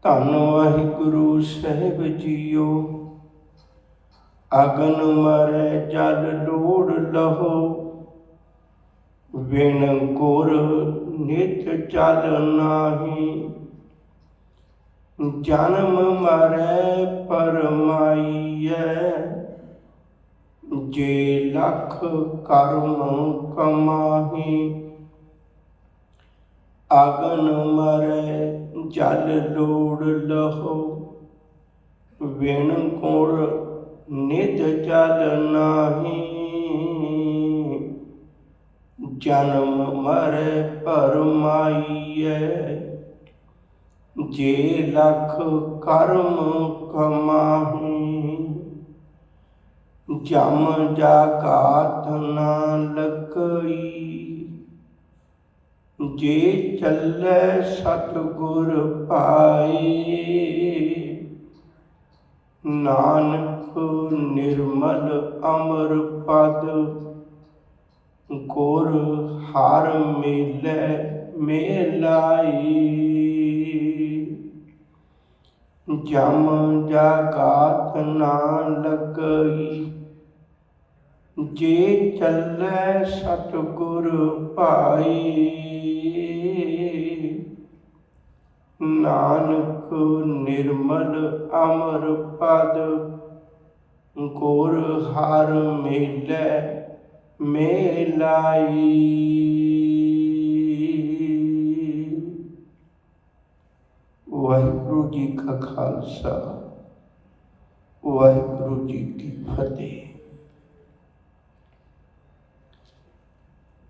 ਧੰਨ ਵਾਹਿਗੁਰੂ ਸਾਹਿਬ ਜੀਓ। ਅਗਨ ਮਰੈ ਜਲ ਲੋੜ ਲਹੋ, ਵਿਣ ਗੁਰ ਨਿਤ ਚਲ ਨਾਹੀ। ਜਨਮ ਮਰੈ ਪਰਮਾਈਐ, ਜੇ ਲਖ ਕਰਮ ਕਮਾਹੀ। ਅਗਨ ਮਰੈ ਜਲ ਲੋੜ ਲਹੋ, ਵਿਣ ਗੁਰ ਨਿਤ ਚਲ ਨਾਹੀ। ਜਨਮ ਮਰੈ ਪਰਮਾਈਐ, ਜੇ ਲਖ ਕਰਮ ਕਮਾਹੀ। ਜਮ ਜਾਗਾਤ ਨਾ ਲਗਈ, ਜੇ ਚੱਲੈ ਸਤਿਗੁਰ ਪਾਏ। ਨਾਨਕ ਨਿਰਮਲ ਅਮਰ ਪਦ, ਗੁਰ ਹਰਿ ਮਿਲੈ ਮਿਲਾਈ। ਜਮ ਜਾਗਾਤ ਨਾ ਲਗਈ, ਜੇ ਚੱਲੈ ਸਤਿਗੁਰ ਭਾਈ। ਨਾਨਕ ਨਿਰਮਲ ਅਮਰ ਪਦ, ਗੁਰ ਹਰਿ ਮਿਲੈ ਮਿਲਾਈ। ਵਾਹਿਗੁਰੂ ਜੀ ਕਾ ਖਾਲਸਾ, ਵਾਹਿਗੁਰੂ ਜੀ ਕੀ ਫਤਿਹ।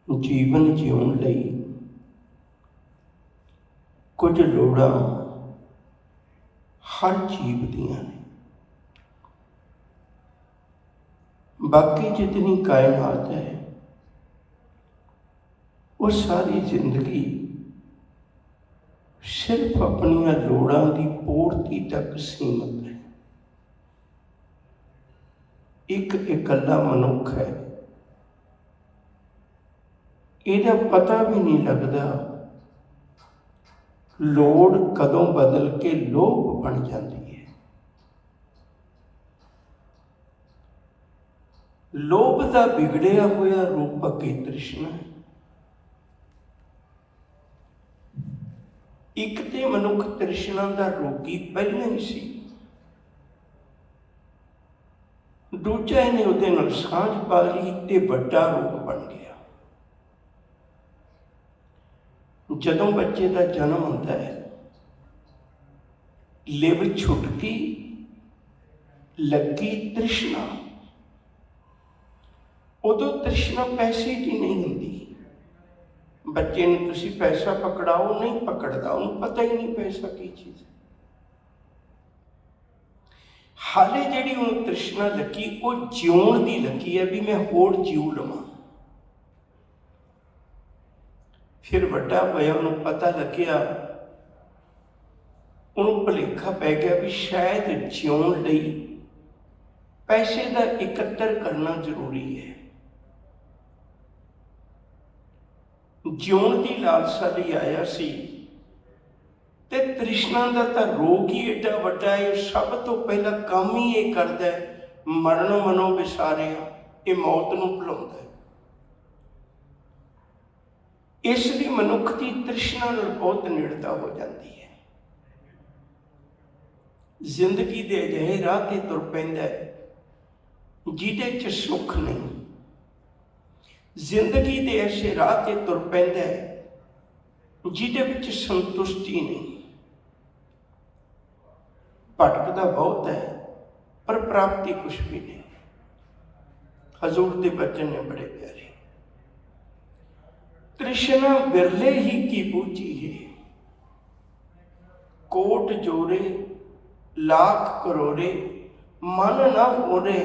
ਜੀਵਨ ਜਿਉਣ ਲਈ ਕੁਝ ਲੋੜਾਂ ਹਰ ਜੀਵ ਦੀਆਂ ਨੇ। ਬਾਕੀ ਜਿਤਨੀ ਕਾਇਨਾਤ ਹੈ, ਉਹ ਸਾਰੀ ਜ਼ਿੰਦਗੀ ਸਿਰਫ ਆਪਣੀਆਂ ਲੋੜਾਂ ਦੀ ਪੂਰਤੀ ਤੱਕ ਸੀਮਤ ਹੈ। ਇੱਕ ਇਕੱਲਾ ਮਨੁੱਖ ਹੈ, ਇਹਦਾ ਪਤਾ ਵੀ ਨਹੀਂ ਲੱਗਦਾ ਲੋੜ ਕਦੋਂ ਬਦਲ ਕੇ ਲੋਭ ਬਣ ਜਾਂਦੀ ਹੈ। ਲੋਭ ਦਾ ਵਿਗੜਿਆ ਹੋਇਆ ਰੂਪ ਅੱਗੇ ਤ੍ਰਿਸ਼ਨਾ ਹੈ। ਇੱਕ ਤੇ ਮਨੁੱਖ ਤ੍ਰਿਸ਼ਨਾ ਦਾ ਰੋਗੀ ਪਹਿਲਾਂ ਹੀ ਸੀ, ਦੂਜਾ ਇਹਨੇ ਉਹਦੇ ਨਾਲ ਸਾਂਝ ਪਾ ਲਈ ਤੇ ਵੱਡਾ ਰੋਗ ਬਣ ਗਿਆ। ਜਦੋਂ ਬੱਚੇ ਦਾ ਜਨਮ ਹੁੰਦਾ ਹੈ, ਲਿਵ ਛੁਟਕੀ ਲੱਗੀ ਤ੍ਰਿਸ਼ਨਾ। ਉਦੋਂ ਤ੍ਰਿਸ਼ਨਾ ਪੈਸੇ ਦੀ ਨਹੀਂ ਹੁੰਦੀ। ਬੱਚੇ ਨੂੰ ਤੁਸੀਂ ਪੈਸਾ ਪਕੜਾਓ, ਨਹੀਂ ਪਕੜਦਾ, ਉਹਨੂੰ ਪਤਾ ਹੀ ਨਹੀਂ ਪੈਸਾ ਕੀ ਚੀਜ਼ ਹੈ। ਹਾਲੇ ਜਿਹੜੀ ਉਹਨੂੰ ਤ੍ਰਿਸ਼ਨਾ ਲੱਗੀ, ਉਹ ਜਿਉਣ ਦੀ ਲੱਗੀ ਹੈ, ਵੀ ਮੈਂ ਹੋਰ ਜਿਉ ਲਵਾਂ। ਫਿਰ ਵੱਡਾ ਹੋਇਆ, ਉਹਨੂੰ ਪਤਾ ਲੱਗਿਆ, ਉਹਨੂੰ ਭੁਲੇਖਾ ਪੈ ਗਿਆ ਵੀ ਸ਼ਾਇਦ ਜਿਉਣ ਲਈ ਪੈਸੇ ਦਾ ਇਕੱਤਰ ਕਰਨਾ ਜ਼ਰੂਰੀ ਹੈ। ਜਿਉਣ ਦੀ ਲਾਲਸਾ ਲਈ ਆਇਆ ਸੀ, ਤੇ ਤ੍ਰਿਸ਼ਨਾ ਦਾ ਤਾਂ ਰੋਗ ਹੀ ਏਡਾ ਵੱਡਾ ਹੈ। ਸਭ ਤੋਂ ਪਹਿਲਾਂ ਕੰਮ ਹੀ ਇਹ ਕਰਦਾ ਹੈ, ਮਰਨ ਮਨੋਂ ਵਿਸਾਰਿਆ, ਇਹ ਮੌਤ ਨੂੰ ਭੁਲਾਉਂਦਾ ਹੈ। ਇਸ ਲਈ ਮਨੁੱਖ ਦੀ ਤ੍ਰਿਸ਼ਨਾ ਨਾਲ ਬਹੁਤ ਨੇੜਤਾ ਹੋ ਜਾਂਦੀ ਹੈ। ਜ਼ਿੰਦਗੀ ਦੇ ਅਜਿਹੇ ਰਾਹ ਤੇ ਤੁਰ ਪੈਂਦਾ ਹੈ ਜਿਹਦੇ 'ਚ ਸੁੱਖ ਨਹੀਂ। ਜ਼ਿੰਦਗੀ ਦੇ ਐਸੇ ਰਾਹ ਤੇ ਤੁਰ ਪੈਂਦਾ ਹੈ ਜਿਹਦੇ ਵਿੱਚ ਸੰਤੁਸ਼ਟੀ ਨਹੀਂ। ਭਟਕਦਾ ਬਹੁਤ ਹੈ, ਪਰ ਪ੍ਰਾਪਤੀ ਕੁਛ ਵੀ ਨਹੀਂ। ਹਜ਼ੂਰ ਦੇ ਬਚਨ ਨੇ ਬੜੇ ਪਿਆਰੇ। ਤ੍ਰਿਸ਼ਨਾ ਬਿਰਲੇ ਹੀ ਕੀ ਬੂਝੀ ਹੈ, ਕੋਟ ਜੋਰੇ लाख करोड़े, मन न होरे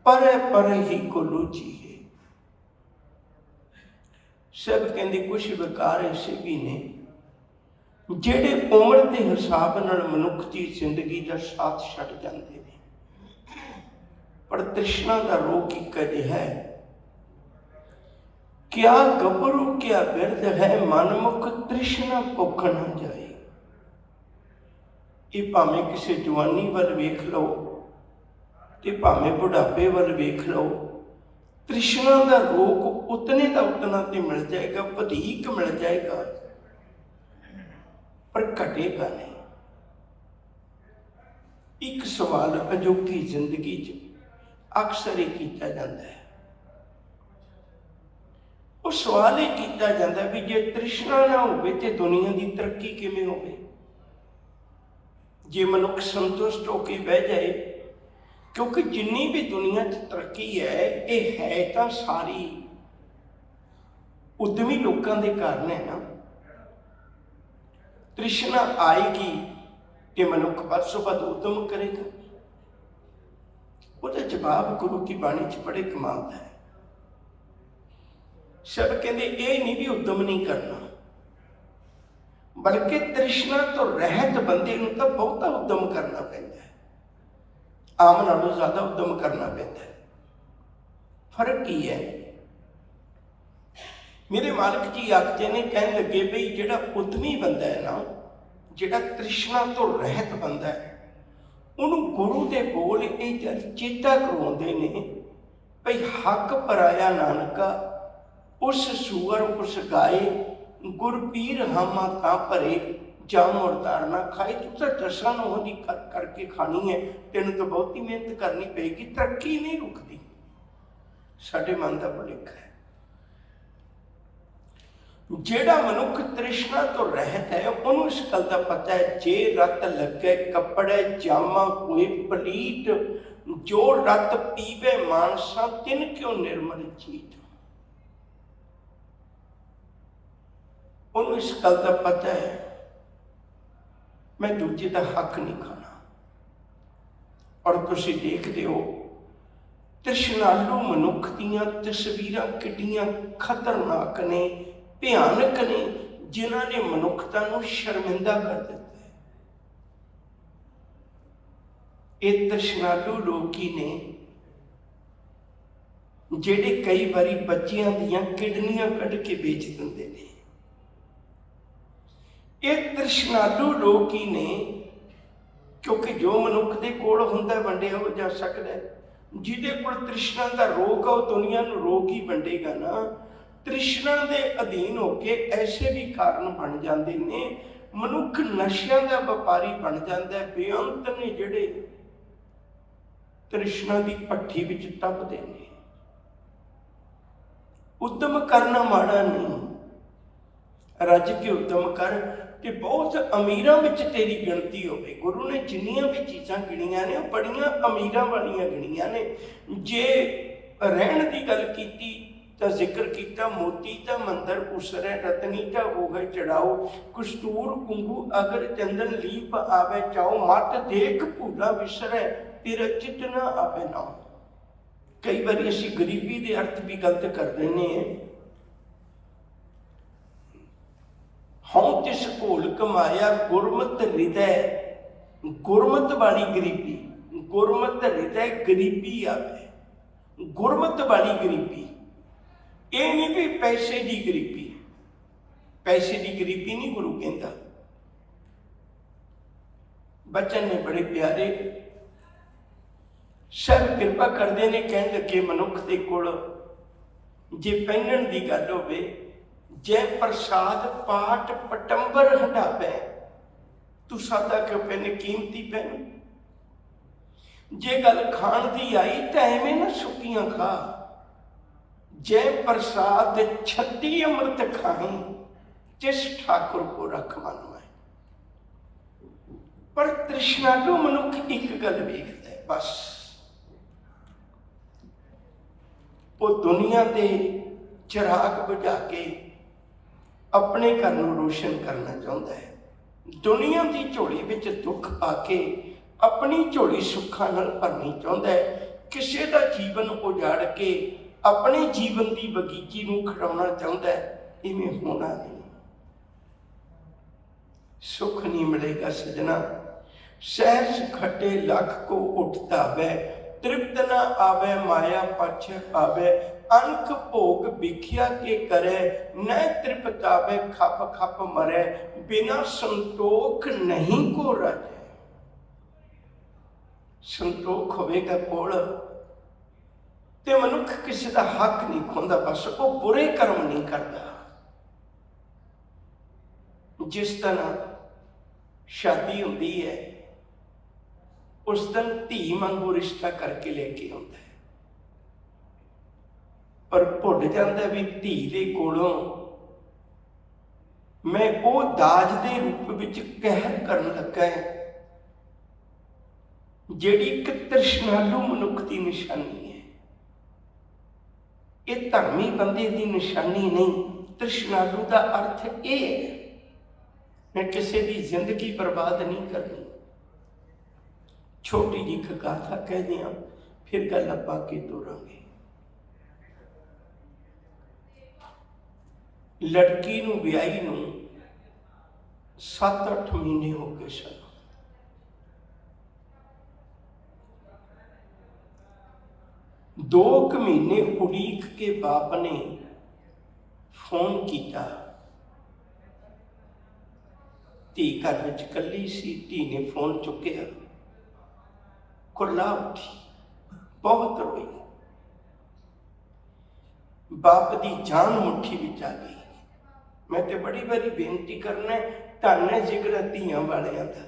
परे परे ही को लूची है। सब कहते कुछ विकार ऐसे भी ने ਜਿਹੜੇ ਉਮਰ ਦੇ ਹਿਸਾਬ ਨਾਲ ਮਨੁੱਖ ਦੀ ਜ਼ਿੰਦਗੀ ਦਾ ਸਾਥ ਛੱਡ ਜਾਂਦੇ ਨੇ। ਪਰ ਤ੍ਰਿਸ਼ਨਾ ਦਾ ਰੋਗ ਇੱਕ ਅਜਿਹਾ ਹੈ, ਕਿਆ ਗੱਭਰੂ ਕਿਆ ਬਿਰਧ ਹੈ, ਮਨਮੁਖ ਤ੍ਰਿਸ਼ਨਾ ਭੁੱਖ ਨਾ ਜਾਏ। ਇਹ ਭਾਵੇਂ ਕਿਸੇ ਜਵਾਨੀ ਵੱਲ ਵੇਖ ਲਓ ਤੇ ਭਾਵੇਂ ਬੁਢਾਪੇ ਵੱਲ ਵੇਖ ਲਓ, ਤ੍ਰਿਸ਼ਨਾ ਦਾ ਰੋਗ ਉਤਨੇ ਦਾ ਉਤਨਾ ਤੇ ਮਿਲ ਜਾਏਗਾ, ਵਧੇਕ ਮਿਲ ਜਾਏਗਾ, ਪਰ ਘਟੇਗਾ ਨਹੀਂ। ਇੱਕ ਸਵਾਲ ਅਜੋਕੀ ਜ਼ਿੰਦਗੀ 'ਚ ਅਕਸਰ ਇਹ ਕੀਤਾ ਜਾਂਦਾ ਹੈ। ਉਹ ਸਵਾਲ ਇਹ ਕੀਤਾ ਜਾਂਦਾ ਵੀ ਜੇ ਤ੍ਰਿਸ਼ਨਾ ਨਾ ਹੋਵੇ ਤੇ ਦੁਨੀਆ ਦੀ ਤਰੱਕੀ ਕਿਵੇਂ ਹੋਵੇ? ਜੇ ਮਨੁੱਖ ਸੰਤੁਸ਼ਟ ਹੋ ਕੇ ਬਹਿ ਜਾਏ, ਕਿਉਂਕਿ ਜਿੰਨੀ ਵੀ ਦੁਨੀਆ 'ਚ ਤਰੱਕੀ ਹੈ, ਇਹ ਹੈ ਤਾਂ ਸਾਰੀ ਉਦਮੀ ਲੋਕਾਂ ਦੇ ਕਾਰਨ ਹੈ ਨਾ। ਤ੍ਰਿਸ਼ਨਾ ਆਏਗੀ ਕਿ ਮਨੁੱਖ ਵੱਧ ਤੋਂ ਵੱਧ ਉਦਮ ਕਰੇਗਾ। ਉਹਦਾ ਜਵਾਬ ਗੁਰੂ ਕੀ ਬਾਣੀ 'ਚ ਬੜੇ ਕਮਾਲ ਦਾ ਹੈ। ਸਭ ਕਹਿੰਦੇ ਇਹ ਨਹੀਂ ਵੀ ਉਦਮ ਨਹੀਂ ਕਰਨਾ, ਬਲਕਿ ਤ੍ਰਿਸ਼ਨਾ ਤੋਂ ਰਹਿਤ ਬੰਦੇ ਨੂੰ ਤਾਂ ਬਹੁਤਾ ਉਦਮ ਕਰਨਾ ਪੈਂਦਾ ਹੈ, ਆਮ ਨਾਲੋਂ ਜ਼ਿਆਦਾ ਉਦਮ ਕਰਨਾ ਪੈਂਦਾ ਹੈ। ਫਰਕ ਕੀ ਹੈ? ਮੇਰੇ ਮਾਲਕ ਜੀ ਆਖਦੇ ਨੇ, ਕਹਿਣ ਲੱਗੇ ਬਈ ਜਿਹੜਾ ਉਦਮੀ ਬੰਦਾ ਹੈ ਨਾ, ਜਿਹੜਾ ਤ੍ਰਿਸ਼ਨਾ ਤੋਂ ਰਹਿਤ ਬੰਦਾ ਹੈ, ਉਹਨੂੰ ਗੁਰੂ ਦੇ ਬੋਲ ਇਹ ਚੇਤਾ ਕਰਵਾਉਂਦੇ ਨੇ ਭਈ ਹੱਕ ਪਰਾਇਆ ਨਾਨਕਾ, ਉਸ ਸੂਰ ਉਸ ਗਾਏ, ਗੁਰ ਪੀਰ ਹਾਮਾ ਤਾਂ ਭਰੇ, ਜਾਂ ਮੁਰਦਾਰ ਨਾ ਖਾਏ। ਤੂੰ ਤਾਂ ਦਸਾਂ ਨੂੰ ਉਹਦੀ ਕਰਕੇ ਖਾਣੀ ਹੈ, ਤੈਨੂੰ ਤਾਂ ਬਹੁਤੀ ਮਿਹਨਤ ਕਰਨੀ ਪਏਗੀ, ਤਰੱਕੀ ਨਹੀਂ ਰੁਕਦੀ। ਸਾਡੇ ਮਨ ਦਾ ਭੁਲੇਖਾ ਹੈ। ਜਿਹੜਾ ਮਨੁੱਖ ਤ੍ਰਿਸ਼ਨਾ ਤੋਂ ਰਹਿਤ ਹੈ, ਉਹਨੂੰ ਇਸ ਗੱਲ ਦਾ ਪਤਾ ਹੈ, ਜੇ ਰਤ ਲੱਗੇ ਕੱਪੜੇ ਜਾਮਾ ਕੋਈ ਪਲੀਟ, ਜੋ ਰਤ ਪੀਵੇ ਮਾਨਸਾ ਤਿਨ ਕਿਉਂ ਨਿਰਮਲ ਚੀਤ। ਉਹਨੂੰ ਇਸ ਗੱਲ ਦਾ ਪਤਾ ਹੈ, ਮੈਂ ਦੂਜੇ ਦਾ ਹੱਕ ਨਹੀਂ ਖਾਣਾ। ਔਰ ਤੁਸੀਂ ਦੇਖਦੇ ਹੋ ਤ੍ਰਿਸ਼ਨਾਲੂ ਮਨੁੱਖ ਦੀਆਂ ਤਸਵੀਰਾਂ ਕਿੱਡੀਆਂ ਖਤਰਨਾਕ ਨੇ, ਭਿਆਨਕ ਨੇ, ਜਿਨ੍ਹਾਂ ਨੇ ਮਨੁੱਖਤਾ ਨੂੰ ਸ਼ਰਮਿੰਦਾ ਕਰ ਦਿੱਤਾ ਹੈ। ਇਹ ਤ੍ਰਿਸ਼ਨਾਲੂ ਲੋਕ ਹੀ ਨੇ ਜਿਹੜੇ ਕਈ ਵਾਰੀ ਬੱਚਿਆਂ ਦੀਆਂ ਕਿਡਨੀਆਂ ਕੱਢ ਕੇ ਵੇਚ ਦਿੰਦੇ ਨੇ। ਇਹ ਤ੍ਰਿਸ਼ਨਾਲੂ ਲੋਕ ਹੀ ਨੇ, ਕਿਉਂਕਿ ਜੋ ਮਨੁੱਖ ਦੇ ਕੋਲ ਹੁੰਦਾ ਵੰਡਿਆ ਹੋ ਜਾ ਸਕਦਾ। ਜਿਹਦੇ ਕੋਲ ਤ੍ਰਿਸ਼ਨਾ ਦਾ ਰੋਗ ਆ, ਉਹ ਦੁਨੀਆ ਨੂੰ ਰੋਗ ਹੀ ਵੰਡੇਗਾ ਨਾ। ਤ੍ਰਿਸ਼ਨਾ ਦੇ ਅਧੀਨ ਹੋ ਕੇ ਐਸੇ ਵੀ ਕਾਰਨ ਬਣ ਜਾਂਦੇ ਨੇ, ਮਨੁੱਖ ਨਸ਼ਿਆਂ ਦਾ ਵਪਾਰੀ ਬਣ ਜਾਂਦਾ ਹੈ। ਬੇਅੰਤ ਨੇ ਜਿਹੜੇ ਤ੍ਰਿਸ਼ਨਾ ਦੀ ਭੱਠੀ ਵਿੱਚ ਤਪਦੇ ਨੇ। ਉਦਮ ਕਰਨਾ ਮਾੜਾ ਨਹੀਂ, ਰੱਜ ਕੇ ਉਦਮ ਕਰ ਤੇ ਬਹੁਤ ਅਮੀਰਾਂ ਵਿੱਚ ਤੇਰੀ ਗਿਣਤੀ ਹੋਵੇ। ਗੁਰੂ ਨੇ ਜਿੰਨੀਆਂ ਵੀ ਚੀਜ਼ਾਂ ਗਿਣੀਆਂ ਨੇ, ਉਹ ਬੜੀਆਂ ਅਮੀਰਾਂ ਵਾਲੀਆਂ ਗਿਣੀਆਂ ਨੇ। ਜੇ ਰਹਿਣ ਦੀ ਗੱਲ ਕੀਤੀ ਤਾਂ ਜ਼ਿਕਰ ਕੀਤਾ, ਮੋਤੀ ਤਾਂ ਮੰਦਰ ਉਸਰੈ, ਰਤਨੀ ਤਾਂ ਹੋਵੇ ਚੜਾਓ, ਕਸਤੂਰ ਕੁੰਗੂ ਅਗਰ ਚੰਦਨ ਲੀਪ ਆਵੇ ਚਾਓ, ਮਤ ਦੇਖ ਭੂਲਾ ਵਿਸਰੈ, ਤੇਰਾ ਚਿੱਤ ਨਾ ਆਵੇ ਨਾ। ਕਈ ਵਾਰੀ ਅਸੀਂ ਗਰੀਬੀ ਦੇ ਅਰਥ ਵੀ ਗਲਤ ਕਰ ਦਿੰਦੇ ਹਾਂ। ਹਉ ਤਿਸ ਘੋਲ ਕਮਾਇਆ ਗੁਰਮਤਿ ਹਿਰਦੈ, ਗੁਰਮਤਿ ਵਾਲੀ ਗਰੀਬੀ, ਗੁਰਮਤਿ ਹਿਰਦੈ ਗਰੀਬੀ ਆਵੇ, ਗੁਰਮਤਿ ਵਾਲੀ ਗਰੀਬੀ। ਇਹ ਨਹੀਂ ਵੀ ਪੈਸੇ ਦੀ ਗਰੀਬੀ, ਪੈਸੇ ਦੀ ਗਰੀਬੀ ਨਹੀਂ ਗੁਰੂ ਕਹਿੰਦਾ। ਬਚਨ ਨੇ ਬੜੇ ਪਿਆਰੇ, ਸਭ ਕਿਰਪਾ ਕਰਦੇ ਨੇ, ਕਹਿਣ ਲੱਗੇ ਮਨੁੱਖ ਦੇ ਕੋਲ ਜੇ ਪਹਿਨਣ ਦੀ ਗੱਲ ਹੋਵੇ, ਜੈ ਪ੍ਰਸਾਦ ਪਾਟ ਪਟੰਬਰ ਹੰਡਾਪੈ, ਤੂੰ ਸਾਦਾ ਕਿਉਂ ਪਹਿਨੇ, ਕੀਮਤੀ ਪਹਿਨ। ਜੇ ਗੱਲ ਖਾਣ ਦੀ ਆਈ ਤਾਂ ਐਵੇਂ ਨਾ ਸੁੱਕੀਆਂ ਖਾ। ਜੈ ਪ੍ਰਸਾਦ 36 ਅੰਮ੍ਰਿਤ ਖਾਹੀਂ, ਜਿਸ ਠਾकुर ਕੋ ਰਖ ਮਨ ਮਾਏ। ਪਰ ਤ੍ਰਿਸ਼ਨਾਲੂ ਮਨੁੱਖ ਇੱਕ ਗੱਲ ਵੇਖਦਾ ਹੈ ਬਸ, ਉਹ ਦੁਨੀਆ ਦੇ ਚਿਰਾਗ ਬੁਝਾ ਕੇ ਆਪਣੇ ਘਰ ਨੂੰ ਰੋਸ਼ਨ ਕਰਨਾ ਚਾਹੁੰਦਾ ਹੈ। ਦੁਨੀਆ ਦੀ ਝੋਲੀ ਵਿੱਚ ਦੁੱਖ ਆ ਕੇ ਆਪਣੀ ਝੋਲੀ ਸੁੱਖਾਂ ਨਾਲ ਭਰਨੀ ਚਾਹੁੰਦਾ ਹੈ। ਕਿਸੇ ਦਾ ਜੀਵਨ ਉਜਾੜ ਕੇ ਆਪਣੇ ਜੀਵਨ ਦੀ ਬਗੀਚੀ ਨੂੰ ਖੜਾਉਣਾ ਚਾਹੁੰਦਾ ਹੈ। ਇਵੇਂ ਹੋਣਾ ਨਹੀਂ, ਸੁੱਖ ਨਹੀਂ ਮਿਲੇਗਾ ਸਜਣਾ। ਸਹਿਜ ਖੱਟੇ ਲੱਖ ਕੋ ਉਠਤਾ ਵੈ, ਤ੍ਰਿਪਤ ਨਾ ਆਵੇ ਮਾਇਆ ਪਛ ਆਵੇ, ਅੰਕ ਭੋਗ ਵਿਖਿਆ ਕੇ ਕਰੇ, ਨੈ ਤ੍ਰਿਪਤ ਆਵੇ ਖਪ ਖਪ ਮਰੇ, ਬਿਨਾ ਸੰਤੋਖ ਨਹੀਂ ਕੋ ਰਜੈ। ਸੰਤੋਖ ਹੋਵੇਗਾ ਕੋਲ, ਤੇ ਮਨੁੱਖ ਕਿਸੇ ਦਾ ਹੱਕ ਨਹੀਂ ਖੋਂਦਾ, ਬਸ ਉਹ ਬੁਰੇ ਕਰਮ ਨਹੀਂ ਕਰਦਾ। ਜਿਸ ਦਿਨ ਸ਼ਾਦੀ ਹੁੰਦੀ ਹੈ ਉਸ ਦਿਨ ਧੀ ਵਾਂਗੂ ਰਿਸ਼ਤਾ ਕਰਕੇ ਲੈ ਕੇ ਆਉਂਦਾ ਹੈ, ਪਰ ਭੁੱਲ ਜਾਂਦਾ ਵੀ ਧੀ ਦੇ ਕੋਲੋਂ ਮੈਂ ਉਹ ਦਾਜ ਦੇ ਰੂਪ ਵਿੱਚ ਕਹਿਰ ਕਰਨ ਲੱਗਾ ਹੈ, ਜਿਹੜੀ ਇੱਕ ਤ੍ਰਿਸ਼ਨਾਲੂ ਮਨੁੱਖ ਦੀ ਨਿਸ਼ਾਨੀ ਹੈ। ਇਹ ਧਰਮੀ ਬੰਦੇ ਦੀ ਨਿਸ਼ਾਨੀ ਨਹੀਂ। ਤ੍ਰਿਸ਼ਨਾਲੂ ਦਾ ਅਰਥ ਇਹ ਹੈ, ਮੈਂ ਕਿਸੇ ਦੀ ਜ਼ਿੰਦਗੀ ਬਰਬਾਦ ਨਹੀਂ ਕਰਨੀ। ਛੋਟੀ ਜਿਹੀ ਇੱਕ ਗਾਥਾ ਕਹਿੰਦੇ ਹਾਂ, ਫਿਰ ਗੱਲ ਆਪਾਂ ਅੱਗੇ ਤੋਰਾਂਗੇ। ਲੜਕੀ ਨੂੰ ਵਿਆਹੀ ਨੂੰ 7-8 ਮਹੀਨੇ ਹੋ ਗਏ ਸਨ। ਦੋ ਕੁ ਮਹੀਨੇ ਉਡੀਕ ਕੇ ਬਾਪ ਨੇ ਫੋਨ ਕੀਤਾ। ਧੀ ਘਰ ਵਿੱਚ ਇਕੱਲੀ ਸੀ। ਧੀ ਨੇ ਫੋਨ ਚੁੱਕਿਆ, ਕੁਰਲਾ ਉੱਠੀ, ਬਹੁਤ ਰੋਈ। ਬਾਪ ਦੀ ਜਾਨ ਮੁੱਠੀ ਵਿੱਚ ਆ ਗਈ। ਮੈਂ ਤੇ ਬੜੀ ਵਾਰੀ ਬੇਨਤੀ ਕਰਨਾ, ਧੰਨ ਹੈ ਜਿਗਰਾ ਧੀਆਂ ਵਾਲਿਆਂ ਦਾ।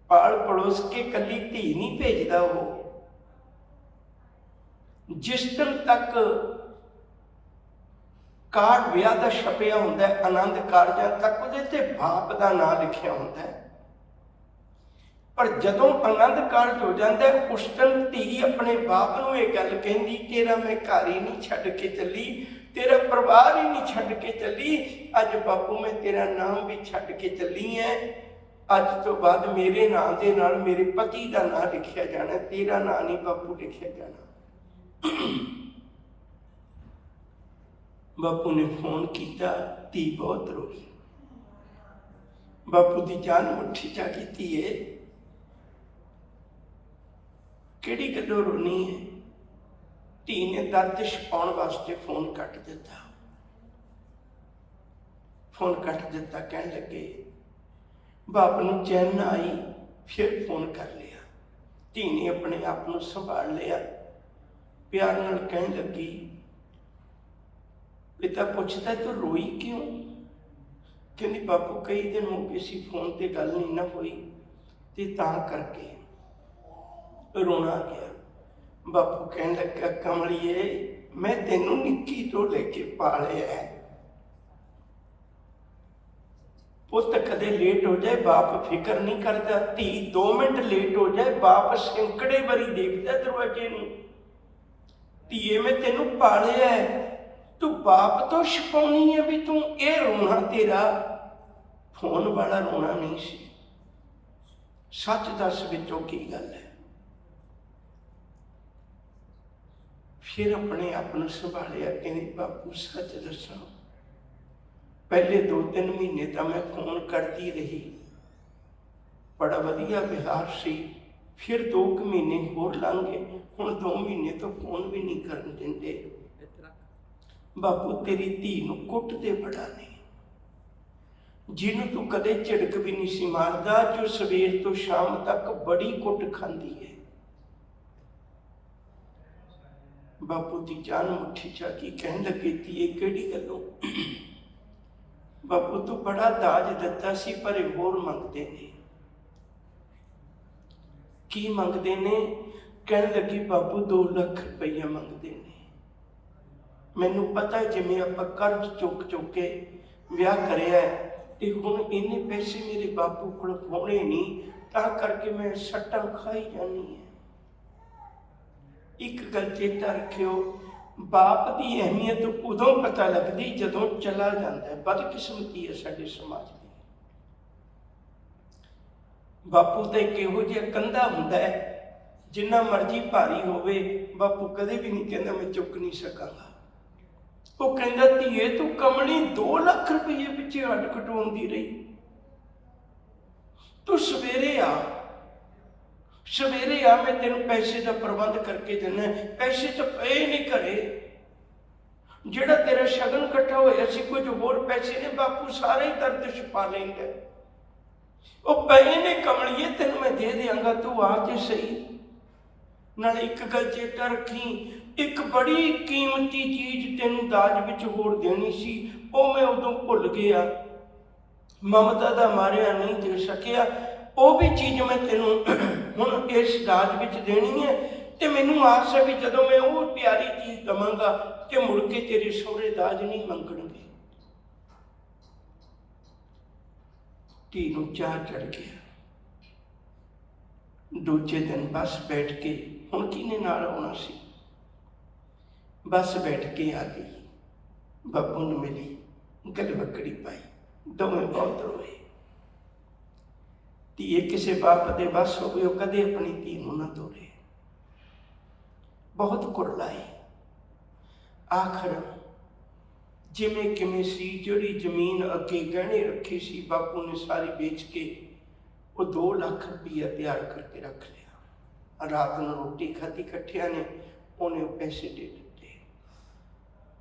ਪਾਲ ਪੜੋਸ ਕੇ ਕੱਲੀ ਧੀ ਨਹੀਂ ਭੇਜਦਾ ਉਹ। ਜਿਸ ਦਿਨ ਤੱਕ ਕਾਰਡ ਵਿਆਹ ਦਾ ਛਪਿਆ ਹੁੰਦਾ, ਆਨੰਦ ਕਾਰਜਾਂ ਤੱਕ ਉਹਦੇ ਤੇ ਬਾਪ ਦਾ ਨਾਂ ਲਿਖਿਆ ਹੁੰਦਾ ਹੈ, ਪਰ ਜਦੋਂ ਆਨੰਦ ਕਾਰਜ ਹੋ ਜਾਂਦਾ ਉਸ ਦਿਨ ਧੀ ਆਪਣੇ ਬਾਪ ਨੂੰ ਇਹ ਗੱਲ ਕਹਿੰਦੀ, ਤੇਰਾ ਮੈਂ ਘਰ ਹੀ ਨਹੀਂ ਛੱਡ ਕੇ ਚੱਲੀ, ਤੇਰਾ ਪਰਿਵਾਰ ਹੀ ਨਹੀਂ ਛੱਡ ਕੇ ਚੱਲੀ, ਅੱਜ ਬਾਪੂ ਮੈਂ ਤੇਰਾ ਨਾਮ ਵੀ ਛੱਡ ਕੇ ਚੱਲੀ ਹੈ। ਅੱਜ ਤੋਂ ਬਾਅਦ ਮੇਰੇ ਨਾਂ ਦੇ ਨਾਲ ਮੇਰੇ ਪਤੀ ਦਾ ਨਾਂ ਲਿਖਿਆ ਜਾਣਾ, ਤੇਰਾ ਨਾਂ ਨਹੀਂ ਬਾਪੂ ਲਿਖਿਆ ਜਾਣਾ। ਬਾਪੂ ਨੇ ਫੋਨ ਕੀਤਾ, ਧੀ ਬਹੁਤ ਰੋਈ। ਬਾਪੂ ਦੀ ਜਾਨ ਮੁੱਠੀ ਚ ਆ ਗਈ। ਧੀਏ ਕਿਹੜੀ ਗੱਲੋਂ ਰੋਣੀ ਹੈ? ਧੀ ਨੇ ਦਰਦ ਛਪਾਉਣ ਵਾਸਤੇ ਫੋਨ ਕੱਟ ਦਿੱਤਾ। ਫੋਨ ਕੱਟ ਦਿੱਤਾ, ਕਹਿਣ ਲੱਗੇ ਬਾਪ ਨੂੰ ਚੈਨ ਨਾ ਆਈ, ਫਿਰ ਫੋਨ ਕਰ ਲਿਆ। ਧੀ ਨੇ ਆਪਣੇ ਆਪ ਨੂੰ ਸੰਭਾਲ ਲਿਆ, ਪਿਆਰ ਨਾਲ ਕਹਿਣ ਲੱਗੀ, ਪਿਤਾ ਪੁੱਛਦਾ ਤੂੰ ਰੋਈ ਕਿਉਂ? ਕਹਿੰਦੀ ਬਾਪੂ ਕਈ ਦਿਨ ਹੋ ਗਏ ਸੀ ਫੋਨ ਤੇ ਗੱਲ ਨਹੀਂ ਨਾ ਹੋਈ, ਤੇ ਤਾਂ ਕਰਕੇ ਰੋਣਾ ਆ ਗਿਆ। ਬਾਪੂ ਕਹਿਣ ਲੱਗਾ, ਕਮਲੀਏ ਮੈਂ ਤੈਨੂੰ ਨਿੱਕੀ ਤੋਂ ਲੈ ਕੇ ਪਾਲਿਆ ਹੈ, ਪੁੱਤ ਕਦੇ ਲੇਟ ਹੋ ਜਾਏ ਬਾਪ ਫਿਕਰ ਨਹੀਂ ਕਰਦਾ, ਧੀ 2 ਮਿੰਟ ਲੇਟ ਹੋ ਜਾਏ ਬਾਪ ਸੈਂਕੜੇ ਵਾਰੀ ਦੇਖਦਾ ਦਰਵਾਜ਼ੇ ਨੂੰ। ਧੀਏ ਮੈਂ ਤੈਨੂੰ ਪਾਲਿਆ ਹੈ, ਤੂੰ ਬਾਪ ਤੋਂ ਛਪਾਉਣੀ ਹੈ ਵੀ ਤੂੰ ਇਹ ਰੋਣਾ ਤੇਰਾ ਫੋਨ ਵਾਲਾ ਰੋਣਾ ਨਹੀਂ ਸੀ। ਸੱਚ ਦੱਸ ਵਿੱਚੋਂ ਕੀ ਗੱਲ ਹੈ? ਫਿਰ ਆਪਣੇ ਆਪ ਨੂੰ ਸੰਭਾਲਿਆ, ਕਹਿੰਦੀ ਬਾਪੂ ਸੱਚ ਦੱਸਾਂ, ਪਹਿਲੇ 2-3 ਮਹੀਨੇ ਤਾਂ ਮੈਂ ਫੋਨ ਕਰਦੀ ਰਹੀ, ਬੜਾ ਵਧੀਆ ਵਿਹਾਰ ਸੀ। ਫਿਰ 2 ਮਹੀਨੇ ਹੋਰ ਲੰਘ ਗਏ, ਹੁਣ 2 ਮਹੀਨੇ ਤੋਂ ਫੋਨ ਵੀ ਨਹੀਂ ਕਰਨ ਦਿੰਦੇ। ਬਾਪੂ ਤੇਰੀ ਧੀ ਨੂੰ ਕੁੱਟਦੇ ਬੜਾ ਨੇ, ਜਿਹਨੂੰ ਤੂੰ ਕਦੇ ਝਿੜਕ ਵੀ ਨਹੀਂ ਸੀ ਮਾਰਦਾ, ਜੋ ਸਵੇਰ ਤੋਂ ਸ਼ਾਮ ਤੱਕ ਬੜੀ ਕੁੱਟ ਖਾਂਦੀ ਹੈ। ਬਾਪੂ ਦੀ ਜਾਨ ਮੁੱਠੀ ਚ ਆ ਗਈ, ਕਹਿਣ ਲੱਗੀ ਧੀਏ ਕਿਹੜੀ ਗੱਲੋਂ? ਬਾਪੂ ਤੂੰ ਬੜਾ ਦਾਜ ਦਿੱਤਾ ਸੀ, ਪਰ ਇਹ ਹੋਰ ਮੰਗਦੇ ਨੇ। ਕੀ ਮੰਗਦੇ ਨੇ? ਕਹਿਣ ਲੱਗੀ ਬਾਪੂ 2 ਲੱਖ ਰੁਪਈਆ ਮੰਗਦੇ ਨੇ। ਮੈਨੂੰ ਪਤਾ ਜਿਵੇਂ ਆਪਾਂ ਕਰਜ਼ ਚੁੱਕ ਕੇ ਵਿਆਹ ਕਰਿਆ ਤੇ ਹੁਣ ਇੰਨੇ ਪੈਸੇ ਮੇਰੇ ਬਾਪੂ ਕੋਲ ਹੋਣੇ ਨਹੀਂ, ਤਾਂ ਕਰਕੇ ਮੈਂ ਸੱਟਾਂ ਖਾਈ ਜਾਂਦੀ ਹੈ। ਇੱਕ ਗੱਲ ਚੇਤਾ ਰੱਖਿਓ, ਬਾਪ ਦੀ ਅਹਿਮੀਅਤ ਉਦੋਂ ਪਤਾ ਲੱਗਦੀ ਜਦੋਂ ਚਲਾ ਜਾਂਦਾ ਹੈ। ਬਦਕਿਸਮਤੀ ਹੈ ਸਾਡੇ ਸਮਾਜ ਦੀ। ਬਾਪੂ ਤਾਂ ਇੱਕ ਇਹੋ ਜਿਹਾ ਕੰਧਾ ਹੁੰਦਾ ਹੈ, ਜਿੰਨਾ ਮਰਜ਼ੀ ਭਾਰੀ ਹੋਵੇ ਬਾਪੂ ਕਦੇ ਵੀ ਨਹੀਂ ਕਹਿੰਦਾ ਮੈਂ ਚੁੱਕ ਨਹੀਂ ਸਕਾਂਗਾ। ਉਹ ਕਹਿੰਦਾ ਧੀਏ ਤੂੰ ਕਮਲੀ 2 ਲੱਖ ਰੁਪਏ ਪਿੱਛੇ ਹੱਡ ਕਟਵਾਉਂਦੀ ਰਹੀ, ਤੂੰ ਸਵੇਰੇ ਆ, ਮੈਂ ਤੈਨੂੰ ਪੈਸੇ ਦਾ ਪ੍ਰਬੰਧ ਕਰਕੇ ਦੇਣਾ। ਪੈਸੇ ਤਾਂ ਪਏ ਨਹੀਂ ਘਰੇ, ਜਿਹੜਾ ਤੇਰਾ ਸ਼ਗਨ ਇਕੱਠਾ ਹੋਇਆ ਸੀ, ਕੁਝ ਹੋਰ ਪੈਸੇ ਨੇ, ਬਾਪੂ ਸਾਰੇ ਹੀ ਦਰਦ ਛੁਪਾ ਲੈਂਦਾ। ਉਹ ਪਏ ਨੇ ਕਮਲੀਏ, ਤੈਨੂੰ ਮੈਂ ਦੇ ਦਿਆਂਗਾ, ਤੂੰ ਆ ਤੇ ਸਹੀ। ਨਾਲੇ ਇੱਕ ਗੱਲ ਚੇਤਾ ਰੱਖੀ, ਇੱਕ ਬੜੀ ਕੀਮਤੀ ਚੀਜ਼ ਤੈਨੂੰ ਦਾਜ ਵਿੱਚ ਹੋਰ ਦੇਣੀ ਸੀ, ਉਹ ਮੈਂ ਉਦੋਂ ਭੁੱਲ ਗਿਆ, ਮਮਤਾ ਦਾ ਮਾਰਿਆ ਨਹੀਂ ਦੇ ਸਕਿਆ। ਉਹ ਵੀ ਚੀਜ਼ ਮੈਂ ਤੈਨੂੰ ਹੁਣ ਇਸ ਦਾਜ ਵਿੱਚ ਦੇਣੀ ਹੈ, ਤੇ ਮੈਨੂੰ ਆਸ ਹੈ ਵੀ ਜਦੋਂ ਮੈਂ ਉਹ ਪਿਆਰੀ ਚੀਜ਼ ਦੇਵਾਂਗਾ ਤੇ ਮੁੜ ਕੇ ਤੇਰੇ ਸਹੁਰੇ ਦਾਜ ਨਹੀਂ ਮੰਗਣਗੇ। ਧੀ ਨੂੰ ਚਾਹ ਚੜ ਗਿਆ। ਦੂਜੇ ਦਿਨ ਬੱਸ ਬੈਠ ਕੇ, ਹੁਣ ਕਿਹਨੇ ਨਾਲ ਆਉਣਾ ਸੀ, ਬੱਸ ਬੈਠ ਕੇ ਆ ਗਈ, ਬਾਪੂ ਨੂੰ ਮਿਲੀ, ਗਲਵੱਕੜੀ ਪਾਈ, ਦੋਵੇਂ ਬਹੁਤ ਰੋਏ। ਧੀਏ ਕਿਸੇ ਬਾਪ ਦੇ ਵੱਸ ਹੋਵੇ, ਉਹ ਕਦੇ ਆਪਣੀ ਧੀ ਨੂੰ ਨਾ ਤੋਰੇ। ਬਹੁਤ ਕੁਰਲਾਏ। ਆਖਰ ਜਿਵੇਂ ਕਿਵੇਂ ਸੀ, ਜਿਹੜੀ ਜ਼ਮੀਨ ਅੱਗੇ ਗਹਿਣੇ ਰੱਖੀ ਸੀ ਬਾਪੂ ਨੇ ਸਾਰੀ ਵੇਚ ਕੇ ਉਹ 2 ਲੱਖ ਰੁਪਈਆ ਤਿਆਰ ਕਰਕੇ ਰੱਖ ਲਿਆ। ਰਾਤ ਨੂੰ ਰੋਟੀ ਖਾਧੀ ਇਕੱਠਿਆਂ ਨੇ, ਉਹਨੇ ਉਹ ਪੈਸੇ ਦੇ ਦਿੱਤੇ।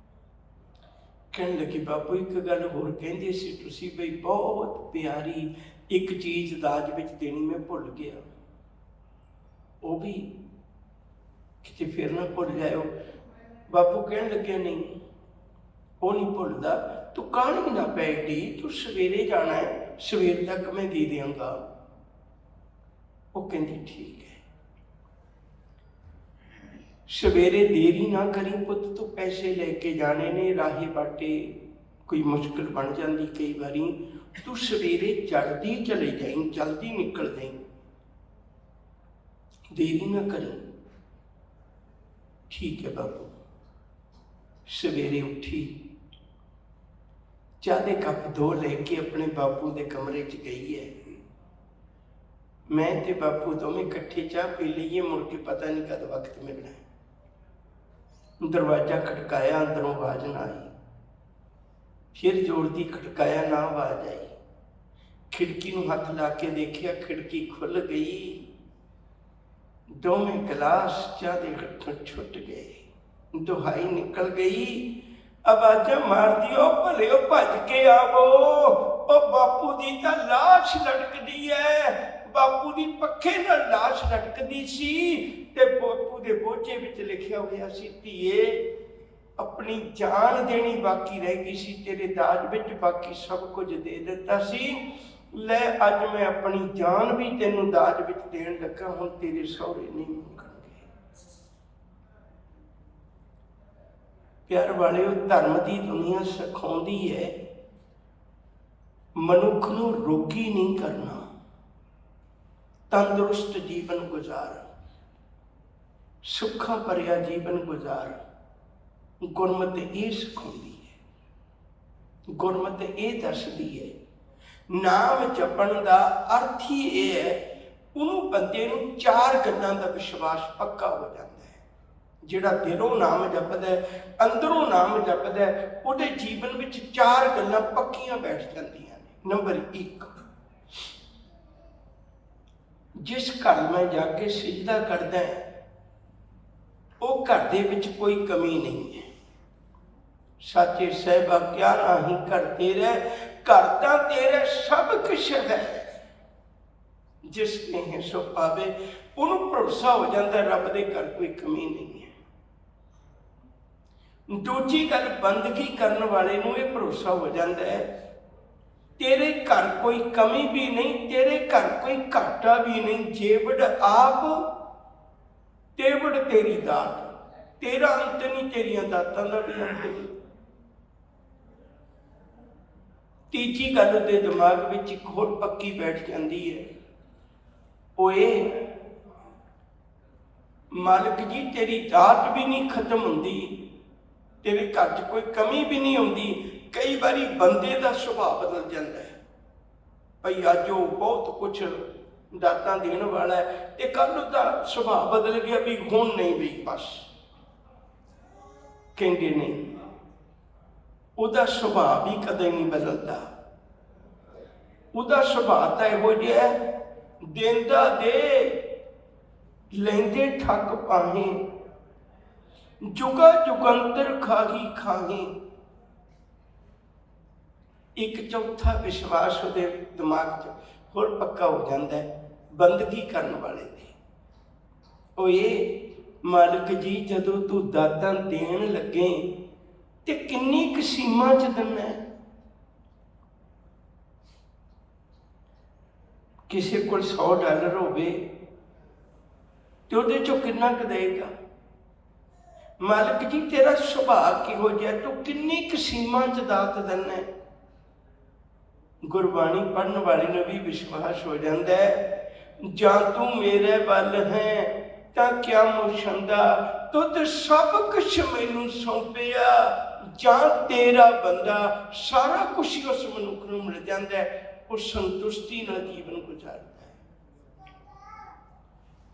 ਕਹਿਣ ਲੱਗੀ, ਬਾਪੂ ਇੱਕ ਗੱਲ ਹੋਰ ਕਹਿੰਦੇ ਸੀ ਤੁਸੀਂ, ਬਈ ਬਹੁਤ ਪਿਆਰੀ ਇੱਕ ਚੀਜ਼ ਦਾਜ ਵਿੱਚ ਦੇਣੀ ਮੈਂ ਭੁੱਲ ਗਿਆ, ਉਹ ਵੀ ਕਿਤੇ ਫਿਰ ਨਾ ਭੁੱਲ ਜਾਇਓ। ਬਾਪੂ ਕਹਿਣ ਲੱਗਿਆ, ਨਹੀਂ ਉਹ ਨਹੀਂ ਭੁੱਲਦਾ, ਤੂੰ ਕਾਹਲੀ ਨਾ ਪੈ ਢੀ, ਤੂੰ ਸਵੇਰੇ ਜਾਣਾ ਹੈ, ਸਵੇਰ ਤੱਕ ਮੈਂ ਦੇ ਦਿਆਂਗਾ। ਉਹ ਕਹਿੰਦੀ ਠੀਕ ਹੈ। ਸਵੇਰੇ ਦੇਰੀ ਨਾ ਕਰੀ ਪੁੱਤ, ਤੂੰ ਪੈਸੇ ਲੈ ਕੇ ਜਾਣੇ ਨੇ, ਰਾਹੇ ਬਾਟੇ ਕੋਈ ਮੁਸ਼ਕਿਲ ਬਣ ਜਾਂਦੀ ਕਈ ਵਾਰੀ, ਤੂੰ ਸਵੇਰੇ ਚੜ੍ਹਦੀ ਚਲੇ ਜਾਈਂ, ਜਲਦੀ ਨਿਕਲ ਜਾਈਂ, ਦੇਰੀ ਨਾ ਕਰੀ। ਠੀਕ ਹੈ ਬਾਪੂ। ਸਵੇਰੇ ਉੱਠੀ, ਚਾਹ ਦੇ ਕੱਪ 2 ਲੈ ਕੇ ਆਪਣੇ ਬਾਪੂ ਦੇ ਕਮਰੇ 'ਚ ਗਈ ਹੈ। ਮੈਂ ਤੇ ਬਾਪੂ ਦੋਵੇਂ ਇਕੱਠੇ ਚਾਹ ਪੀ ਲਈਏ, ਮੁੜ ਕੇ ਪਤਾ ਨਹੀਂ ਕਦ ਵਕਤ ਮਿਲਣਾ। ਦਰਵਾਜ਼ਾ ਖੜਕਾਇਆ, ਅੰਦਰੋਂ ਆਵਾਜ਼ ਨਾ ਆਈ। ਫਿਰ ਜ਼ੋਰ ਦੀ ਖੜਕਾਇਆ, ਨਾ ਆਵਾਜ਼ ਆਈ। ਖਿੜਕੀ ਨੂੰ ਹੱਥ ਲਾ ਕੇ ਦੇਖਿਆ, ਖਿੜਕੀ ਖੁੱਲ ਗਈ। ਦੋਵੇਂ ਗਲਾਸ ਚਾਹ ਦੇ ਹੱਥੋਂ ਛੁੱਟ ਗਏ, ਦੁਹਾਈ ਨਿਕਲ ਗਈ। ਆਵਾਜ਼ਾਂ ਮਾਰਦੀ, ਉਹ ਭਲਿਓ ਭੱਜ ਕੇ ਆਵੋ, ਉਹ ਬਾਪੂ ਦੀ ਤਾਂ ਲਾਸ਼ ਲਟਕਦੀ ਹੈ। ਬਾਪੂ ਦੀ ਪੱਖੇ ਨਾਲ ਲਾਸ਼ ਲਟਕਦੀ ਸੀ ਤੇ ਬਾਪੂ ਦੇ ਬੋਝੇ ਵਿੱਚ ਲਿਖਿਆ ਹੋਇਆ ਸੀ, ਧੀਏ ਆਪਣੀ ਜਾਨ ਦੇਣੀ ਬਾਕੀ ਰਹਿ ਗਈ ਸੀ ਤੇਰੇ ਦਾਜ ਵਿੱਚ, ਬਾਕੀ ਸਭ ਕੁਝ ਦੇ ਦਿੱਤਾ ਸੀ। ਲੈ ਅੱਜ ਮੈਂ ਆਪਣੀ ਜਾਨ ਵੀ ਤੈਨੂੰ ਦਾਜ ਵਿੱਚ ਦੇਣ ਲੱਗਾ, ਹੁਣ ਤੇਰੇ ਸਹੁਰੇ ਨਹੀਂ ਮੰਗਣਗੇ। ਪਿਆਰ ਵਾਲਿਓ, ਧਰਮ ਦੀ ਦੁਨੀਆ ਸਿਖਾਉਂਦੀ ਹੈ ਮਨੁੱਖ ਨੂੰ ਰੋਗੀ ਨਹੀਂ ਕਰਨਾ, ਤੰਦਰੁਸਤ ਜੀਵਨ ਗੁਜ਼ਾਰ, ਸੁੱਖਾਂ ਭਰਿਆ ਜੀਵਨ ਗੁਜ਼ਾਰ। ਗੁਰਮਤਿ ਇਹ ਸਿਖਾਉਂਦੀ ਹੈ, ਗੁਰਮਤਿ ਇਹ ਦੱਸਦੀ ਹੈ, ਨਾਮ ਜਪਣ ਦਾ ਅਰਥ ਹੀ ਇਹ ਹੈ, ਉਹਨੂੰ ਬੰਦੇ ਨੂੰ 4 ਗੱਲਾਂ ਦਾ ਵਿਸ਼ਵਾਸ ਪੱਕਾ ਹੋ ਜਾਂਦਾ ਹੈ। ਜਿਹੜਾ ਦਿਲੋਂ ਨਾਮ ਜਪਦਾ, ਅੰਦਰੋਂ ਨਾਮ ਜਪਦਾ, ਉਹਦੇ ਜੀਵਨ ਵਿੱਚ 4 ਗੱਲਾਂ ਪੱਕੀਆਂ ਬੈਠ ਜਾਂਦੀਆਂ ਨੇ। ਨੰਬਰ 1, ਜਿਸ ਘਰ ਮੈਂ ਜਾ ਕੇ ਸਿਜਦਾ ਕਰਦਾ ਉਹ ਘਰ ਦੇ ਵਿੱਚ ਕੋਈ ਕਮੀ ਨਹੀਂ ਹੈ। ਸਾਚੇ ਸਾਹਿਬਾ ਕਿਆ ਨਹੀਂ ਘਰ ਤੇਰਾ, ਘਰ ਤਾਂ ਤੇਰਾ ਸਭ ਕੁਛ ਹੈ। ਜਿਸ ਨੇ ਸੋ ਪਾਵੇ, ਉਹਨੂੰ ਭਰੋਸਾ ਹੋ ਜਾਂਦਾ ਰੱਬ ਦੇ ਘਰ ਕੋਈ ਕਮੀ ਨਹੀਂ ਹੈ। ਦੂਜੀ ਗੱਲ, ਬੰਦਗੀ ਕਰਨ ਵਾਲੇ ਨੂੰ ਇਹ ਭਰੋਸਾ ਹੋ ਜਾਂਦਾ ਹੈ ਤੇਰੇ ਘਰ ਕੋਈ ਕਮੀ ਵੀ ਨਹੀਂ, ਤੇਰੇ ਘਰ ਕੋਈ ਘਾਟਾ ਵੀ ਨਹੀਂ। ਜੇਵੜ ਆਪ ਤੇਵੜ ਤੇਰੀ ਦਾਤ, ਤੇਰਾ ਅੰਤ ਨਹੀਂ, ਤੇਰੀਆਂ ਦਾਤਾਂ ਦਾ ਵੀ ਅੰਤ ਨਹੀਂ। ਤੀਜੀ ਗੱਲ ਉਹਦੇ ਦਿਮਾਗ ਵਿੱਚ ਇੱਕ ਹੋਰ ਪੱਕੀ ਬੈਠ ਜਾਂਦੀ ਹੈ, ਉਹ ਇਹ, ਮਾਲਕ ਜੀ ਤੇਰੀ ਦਾਤ ਵੀ ਨਹੀਂ ਖਤਮ ਹੁੰਦੀ, ਤੇਰੇ ਘਰ 'ਚ ਕੋਈ ਕਮੀ ਵੀ ਨਹੀਂ ਹੁੰਦੀ। ਕਈ ਵਾਰੀ ਬੰਦੇ ਦਾ ਸੁਭਾਅ ਬਦਲ ਜਾਂਦਾ ਹੈ, ਭਈ ਅੱਜ ਉਹ ਬਹੁਤ ਕੁਛ ਦਾਤਾਂ ਦੇਣ ਵਾਲਾ ਹੈ ਤੇ ਕੱਲ੍ਹ ਉਹਦਾ ਸੁਭਾਅ ਬਦਲ ਗਿਆ ਵੀ ਹੁਣ ਨਹੀਂ, ਵੀ ਬਸ ਕਹਿੰਦੇ ਨਹੀਂ। ਉਹਦਾ ਸੁਭਾਅ ਵੀ ਕਦੇ ਨਹੀਂ ਬਦਲਦਾ। ਉਹਦਾ ਸੁਭਾਅ ਤਾਂ ਇਹੋ ਜਿਹਾ, ਦੇਂਦਾ ਦੇ, ਲੈਂਦੇ ਠੱਗ ਪਾਹੇ, ਜੁਗਾ ਜੁਗੰਤਰ ਖਾਹੀ ਖਾਹੀ। ਇੱਕ ਚੌਥਾ ਵਿਸ਼ਵਾਸ ਉਹਦੇ ਦਿਮਾਗ 'ਚ ਹੋਰ ਪੱਕਾ ਹੋ ਜਾਂਦਾ ਹੈ, ਬੰਦਗੀ ਕਰਨ ਵਾਲੇ ਦੀ। ਉਹ ਇਹ ਮਾਲਕ ਜੀ ਜਦੋਂ ਤੂੰ ਦਾਤਾਂ ਦੇਣ ਲੱਗੇ ਤੇ ਕਿੰਨੀ ਕੁ ਸੀਮਾ ਚ ਦਿੰਦਾ ਹੈ। ਕਿਸੇ ਕੋਲ $100 ਹੋਵੇ ਤੇ ਉਹਦੇ ਚੋਂ ਕਿੰਨਾ ਕੁ ਦੇਗਾ? ਮਾਲਕ ਜੀ ਤੇਰਾ ਸੁਭਾਅ ਕਿਹੋ ਜਿਹਾ, ਤੂੰ ਕਿੰਨੀ ਕੁ ਸੀਮਾ ਚ ਦਾਤ ਦਿੰਦਾ ਹੈ। ਗੁਰਬਾਣੀ ਪੜ੍ਹਨ ਵਾਲੇ ਨੂੰ ਵੀ ਵਿਸ਼ਵਾਸ ਹੋ ਜਾਂਦਾ ਹੈ, ਜਾਂ ਤੂੰ ਮੇਰੇ ਵੱਲ ਹੈ ਤਾਂ ਕਿਆ ਮੁਸ਼ੰਦਾ, ਤੁਧ ਸਭ ਕੁਛ ਮੈਨੂੰ ਸੌਂਪਿਆ। ਜਾਂ ਤੇਰਾ ਬੰਦਾ, ਸਾਰਾ ਕੁਛ ਹੀ ਉਸ ਮਨੁੱਖ ਨੂੰ ਮਿਲ ਜਾਂਦਾ ਹੈ, ਉਹ ਸੰਤੁਸ਼ਟੀ ਨਾਲ ਜੀਵਨ ਗੁਜ਼ਾਰਦਾ ਹੈ।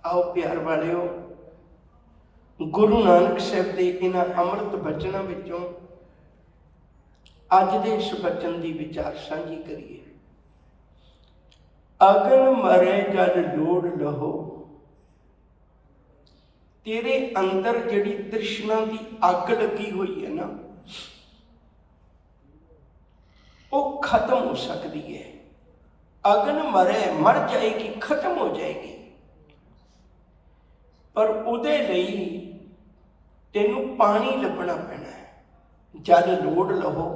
ਆਓ ਪਿਆਰ ਵਾਲਿਓ, ਗੁਰੂ ਨਾਨਕ ਸਾਹਿਬ ਦੇ ਇਹਨਾਂ ਅੰਮ੍ਰਿਤ ਬਚਨਾਂ ਵਿੱਚੋਂ ਅੱਜ ਦੇ ਇਸ ਬਚਨ ਦੀ ਵਿਚਾਰ ਸਾਂਝੀ ਕਰੀਏ। ਅਗਨ ਮਰੇ ਜਲ ਲੋੜ ਲਹੋ। ਤੇਰੇ ਅੰਦਰ ਜਿਹੜੀ ਤ੍ਰਿਸ਼ਨਾ ਦੀ ਅੱਗ ਲੱਗੀ ਹੋਈ ਹੈ ਨਾ, ਉਹ ਖਤਮ ਹੋ ਸਕਦੀ ਹੈ। ਅਗਨ ਮਰੇ, ਮਰ ਜਾਏਗੀ, ਖਤਮ ਹੋ ਜਾਏਗੀ, ਪਰ ਉਹਦੇ ਲਈ ਤੈਨੂੰ ਪਾਣੀ ਲੱਭਣਾ ਪੈਣਾ ਹੈ। ਜਲ ਲੋੜ ਲਹੋ,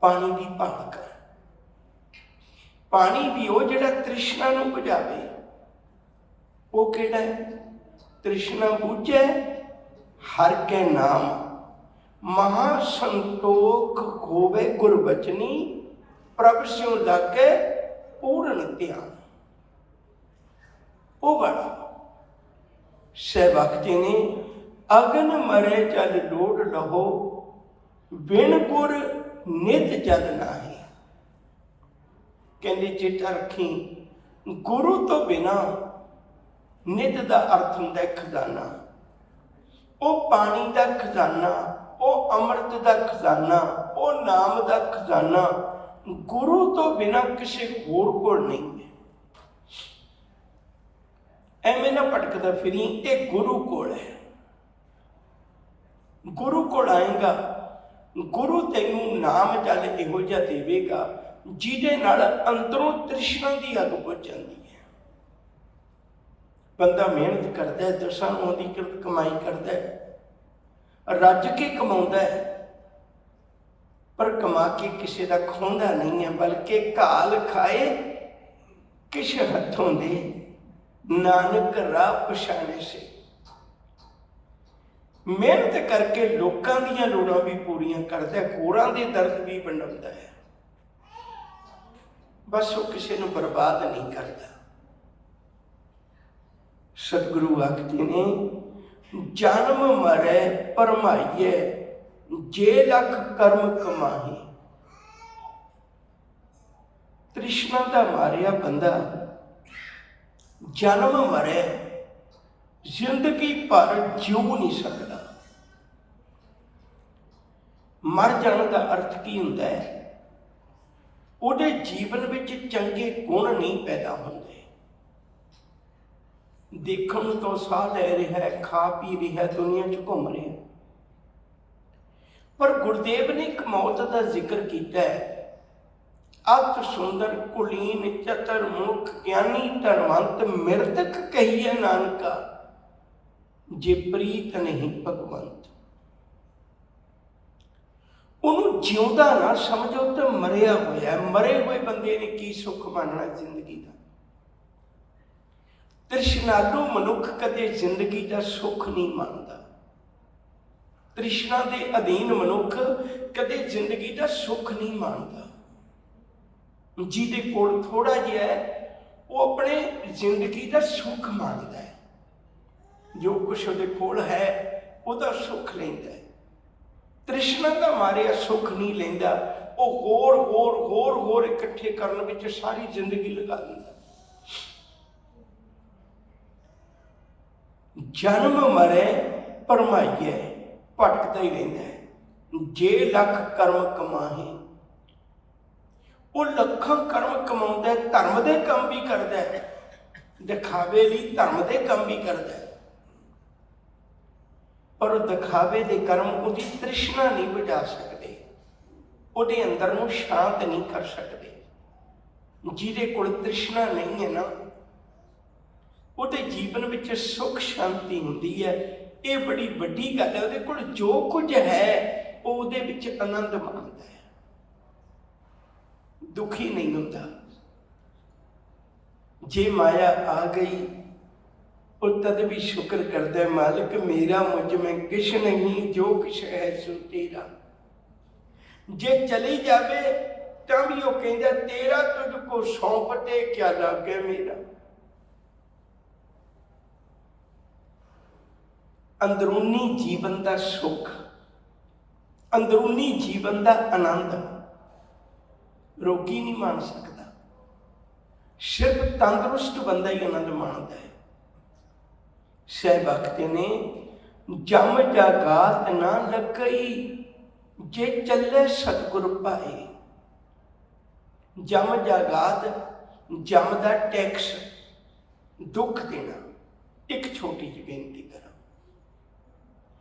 ਪਾਣੀ ਦੀ ਭਾਲ ਕਰ। ਪਾਣੀ ਪੀਓ ਜਿਹੜਾ ਤ੍ਰਿਸ਼ਨਾ ਨੂੰ ਬੁਝਾਵੇ। ਉਹ ਕਿਹੜਾ ਹੈ? ਤ੍ਰਿਸ਼ਨਾ ਬੁਝੈ ਹਰ ਕੇ ਨਾਮ, ਮਹਾ ਸੰਤੋਖ ਹੋਵੇ ਗੁਰਬਚਨੀ, ਪ੍ਰਭ ਸਿਉ ਲਾਗੇ ਪੂਰਨ ਧਿਆਨ। ਉਹ ਵਾਲਾ ਸਹਿਬਕ ਜੀ ਨੇ ਅਗਨ ਮਰੇ ਜਲ ਲੋੜ ਲਹੋ, ਬਿਨ ਗੁਰ ਨਿਤ ਜਲ ਨਾਹੀ। ਕਹਿੰਦੇ ਚੇਤਾ ਰੱਖੀ, ਗੁਰੂ ਤੋਂ ਬਿਨਾ, ਨਿਤ ਦਾ ਅਰਥ ਹੁੰਦਾ ਹੈ ਖਜ਼ਾਨਾ। ਉਹ ਪਾਣੀ ਦਾ ਖਜ਼ਾਨਾ, ਉਹ ਅੰਮ੍ਰਿਤ ਦਾ ਖਜ਼ਾਨਾ, ਉਹ ਨਾਮ ਦਾ ਖਜ਼ਾਨਾ ਗੁਰੂ ਤੋਂ ਬਿਨਾ ਕਿਸੇ ਹੋਰ ਕੋਲ ਨਹੀਂ ਹੈ। ਐਵੇਂ ਨਾ ਭਟਕਦਾ ਫਿਰੀ, ਇਹ ਗੁਰੂ ਕੋਲ ਹੈ। ਗੁਰੂ ਕੋਲ ਆਏਗਾ, ਗੁਰੂ ਤੈਨੂੰ ਨਾਮ ਜਲ ਇਹੋ ਜਿਹਾ ਦੇਵੇਗਾ ਜਿਹਦੇ ਨਾਲ ਅੰਦਰੋਂ ਤ੍ਰਿਸ਼ਨਾ ਦੀ ਅੱਗ ਬੁਝ ਜਾਂਦੀ ਹੈ। ਬੰਦਾ ਮਿਹਨਤ ਕਰਦਾ ਹੈ, ਦਸਾਂ ਨੌਂ ਦੀ ਕਿਰਤ ਕਮਾਈ ਕਰਦਾ ਹੈ, ਰੱਜ ਕੇ ਕਮਾਉਂਦਾ ਹੈ, ਪਰ ਕਮਾ ਕੇ ਕਿਸੇ ਦਾ ਖੋਂਦਾ ਨਹੀਂ ਹੈ, ਬਲਕਿ ਘਾਲ ਖਾਏ ਕਿਸ ਹੱਥੋਂ ਦੇ, ਨਾਨਕ ਰਾਹ ਪਛਾਣੇ ਸੇ। ਮਿਹਨਤ ਕਰਕੇ ਲੋਕਾਂ ਦੀਆਂ ਲੋੜਾਂ ਵੀ ਪੂਰੀਆਂ ਕਰਦਾ, ਹੋਰਾਂ ਦੇ ਦਰਦ ਵੀ ਵੰਡਾਉਂਦਾ ਹੈ, ਬਸ ਉਹ ਕਿਸੇ ਨੂੰ ਬਰਬਾਦ ਨਹੀਂ ਕਰਦਾ। ਸਤਿਗੁਰੂ ਆਖਦੇ ਨੇ, ਜਨਮ ਮਰੈ ਭਰਮਾਈਏ, ਜੇ ਲੱਖ ਕਰਮ ਕਮਾਹੀ। ਤ੍ਰਿਸ਼ਨਾ ਦਾ ਮਾਰਿਆ ਬੰਦਾ ਜਨਮ ਮਰੇ, ਜ਼ਿੰਦਗੀ ਭਰ ਜਿਉ ਨਹੀਂ ਸਕਦਾ। ਮਰ ਜਾਣ ਦਾ ਅਰਥ ਕੀ ਹੁੰਦਾ ਹੈ? ਉਹਦੇ ਜੀਵਨ ਵਿੱਚ ਚੰਗੇ ਗੁਣ ਨਹੀਂ ਪੈਦਾ ਹੁੰਦੇ। ਦੇਖਣ ਨੂੰ ਤਾਂ ਸਾਹ ਲੈ ਰਿਹਾ ਹੈ, ਖਾ ਪੀ ਰਿਹਾ, ਦੁਨੀਆ 'ਚ ਘੁੰਮ ਰਿਹਾ, ਪਰ ਗੁਰਦੇਵ ਨੇ ਇੱਕ ਮੌਤ ਦਾ ਜ਼ਿਕਰ ਕੀਤਾ ਹੈ। ਅਤ ਸੁੰਦਰ ਕੁਲੀਨ ਚਤਰ ਮੁਖ, ਗਿਆਨੀ ਧਨਵੰਤ, ਮਿਰਤਕ ਕਹੀਏ ਨਾਨਕਾ, ਜੇ ਪ੍ਰੀਤ ਨਹੀਂ ਭਗਵੰਤ। ਉਹਨੂੰ ਜਿਉਂਦਾ ਨਾ ਸਮਝੋ ਤਾਂ ਮਰਿਆ ਹੋਇਆ। ਮਰੇ ਹੋਏ ਬੰਦੇ ਨੇ ਕੀ ਸੁੱਖ ਮੰਨਣਾ ਜ਼ਿੰਦਗੀ ਦਾ? ਤ੍ਰਿਸ਼ਨਾਲੂ ਮਨੁੱਖ ਕਦੇ ਜ਼ਿੰਦਗੀ ਦਾ ਸੁੱਖ ਨਹੀਂ ਮੰਨਦਾ। ਤ੍ਰਿਸ਼ਨਾ ਦੇ ਅਧੀਨ ਮਨੁੱਖ ਕਦੇ ਜ਼ਿੰਦਗੀ ਦਾ ਸੁੱਖ ਨਹੀਂ ਮੰਨਦਾ। ਜਿਹਦੇ ਕੋਲ ਥੋੜਾ ਜਿਹਾ ਹੈ, ਉਹ ਆਪਣੇ ਜ਼ਿੰਦਗੀ ਦਾ ਸੁੱਖ ਮੰਨਦਾ ਹੈ। ਜੋ ਕੁਛ ਉਹਦੇ ਕੋਲ ਹੈ ਉਹਦਾ ਸੁੱਖ ਲੈਂਦਾ ਹੈ। ਤ੍ਰਿਸ਼ਨਾ ਦਾ ਮਾਰਿਆ ਸੁੱਖ ਨਹੀਂ ਲੈਂਦਾ। ਉਹ ਹੋਰ ਹੋਰ ਹੋਰ ਹੋਰ ਇਕੱਠੇ ਕਰਨ ਵਿੱਚ ਸਾਰੀ ਜ਼ਿੰਦਗੀ ਲਗਾ ਦਿੰਦਾ। ਜਨਮ ਮਰੇ ਭਰਮਾਈਏ, ਭਟਕਦਾ ਹੀ ਰਹਿੰਦਾ ਹੈ। ਜੇ ਲੱਖ ਕਰਮ ਕਮਾਹੇ, ਉਹ ਲੱਖਾਂ ਕਰਮ ਕਮਾਉਂਦਾ, ਧਰਮ ਦੇ ਕੰਮ ਵੀ ਕਰਦਾ ਹੈ, ਦਿਖਾਵੇ ਲਈ ਧਰਮ ਦੇ ਕੰਮ ਵੀ ਕਰਦਾ ਹੈ, ਪਰ ਉਹ ਦਿਖਾਵੇ ਦੇ ਕਰਮ ਉਹਦੀ ਤ੍ਰਿਸ਼ਨਾ ਨਹੀਂ ਬੁਝਾ ਸਕਦੇ, ਉਹਦੇ ਅੰਦਰ ਨੂੰ ਸ਼ਾਂਤ ਨਹੀਂ ਕਰ ਸਕਦੇ। ਜਿਹਦੇ ਕੋਲ ਤ੍ਰਿਸ਼ਨਾ ਨਹੀਂ ਹੈ ਨਾ, ਉਹਦੇ ਜੀਵਨ ਵਿੱਚ ਸੁੱਖ ਸ਼ਾਂਤੀ ਹੁੰਦੀ ਹੈ। ਇਹ ਬੜੀ ਵੱਡੀ ਗੱਲ ਹੈ। ਉਹਦੇ ਕੋਲ ਜੋ ਕੁਝ ਹੈ ਉਹ ਉਹਦੇ ਵਿੱਚ ਆਨੰਦ ਮਾਣਦਾ ਹੈ, ਦੁਖੀ ਨਹੀਂ ਹੁੰਦਾ। ਜੇ ਮਾਇਆ ਆ ਗਈ ਉਹ ਤਦ ਵੀ ਸ਼ੁਕਰ ਕਰਦਾ ਹੈ, ਮਾਲਿਕ ਮੇਰਾ ਮੁਝ ਮੈਂ ਕਿਛ ਨਹੀਂ, ਜੋ ਕਿਛ ਹੈ ਸੋ ਤੇਰਾ। ਜੇ ਚਲੀ ਜਾਵੇ ਤਾਂ ਵੀ ਉਹ ਕਹਿੰਦਾ ਤੇਰਾ ਤੁਝ ਕੋ ਸੌਂਪਤੇ ਕਿਆ ਲਾਗੇ ਮੇਰਾ। ਅੰਦਰੂਨੀ ਜੀਵਨ ਦਾ ਸੁੱਖ, ਅੰਦਰੂਨੀ ਜੀਵਨ ਦਾ ਆਨੰਦ ਰੋਗੀ ਨਹੀਂ ਮਾਣ ਸਕਦਾ, ਸਿਰਫ ਤੰਦਰੁਸਤ ਬੰਦਾ ਹੀ ਆਨੰਦ ਮਾਣਦਾ ਹੈ। ਸਹਿ ਭਗਤ ਨੇ ਜਮ ਜਾਗਾਤ ਨਾ ਲੱਗਈ, ਜੇ ਚੱਲੇ ਸਤਿਗੁਰ ਪਾਏ। ਜਮ ਜਾਗਾਤ, ਜਮ ਦਾ ਟੈਕਸ, ਦੁੱਖ ਦੇਣਾ। ਇੱਕ ਛੋਟੀ ਜਿਹੀ ਬੇਨਤੀ ਕਰਾਂ,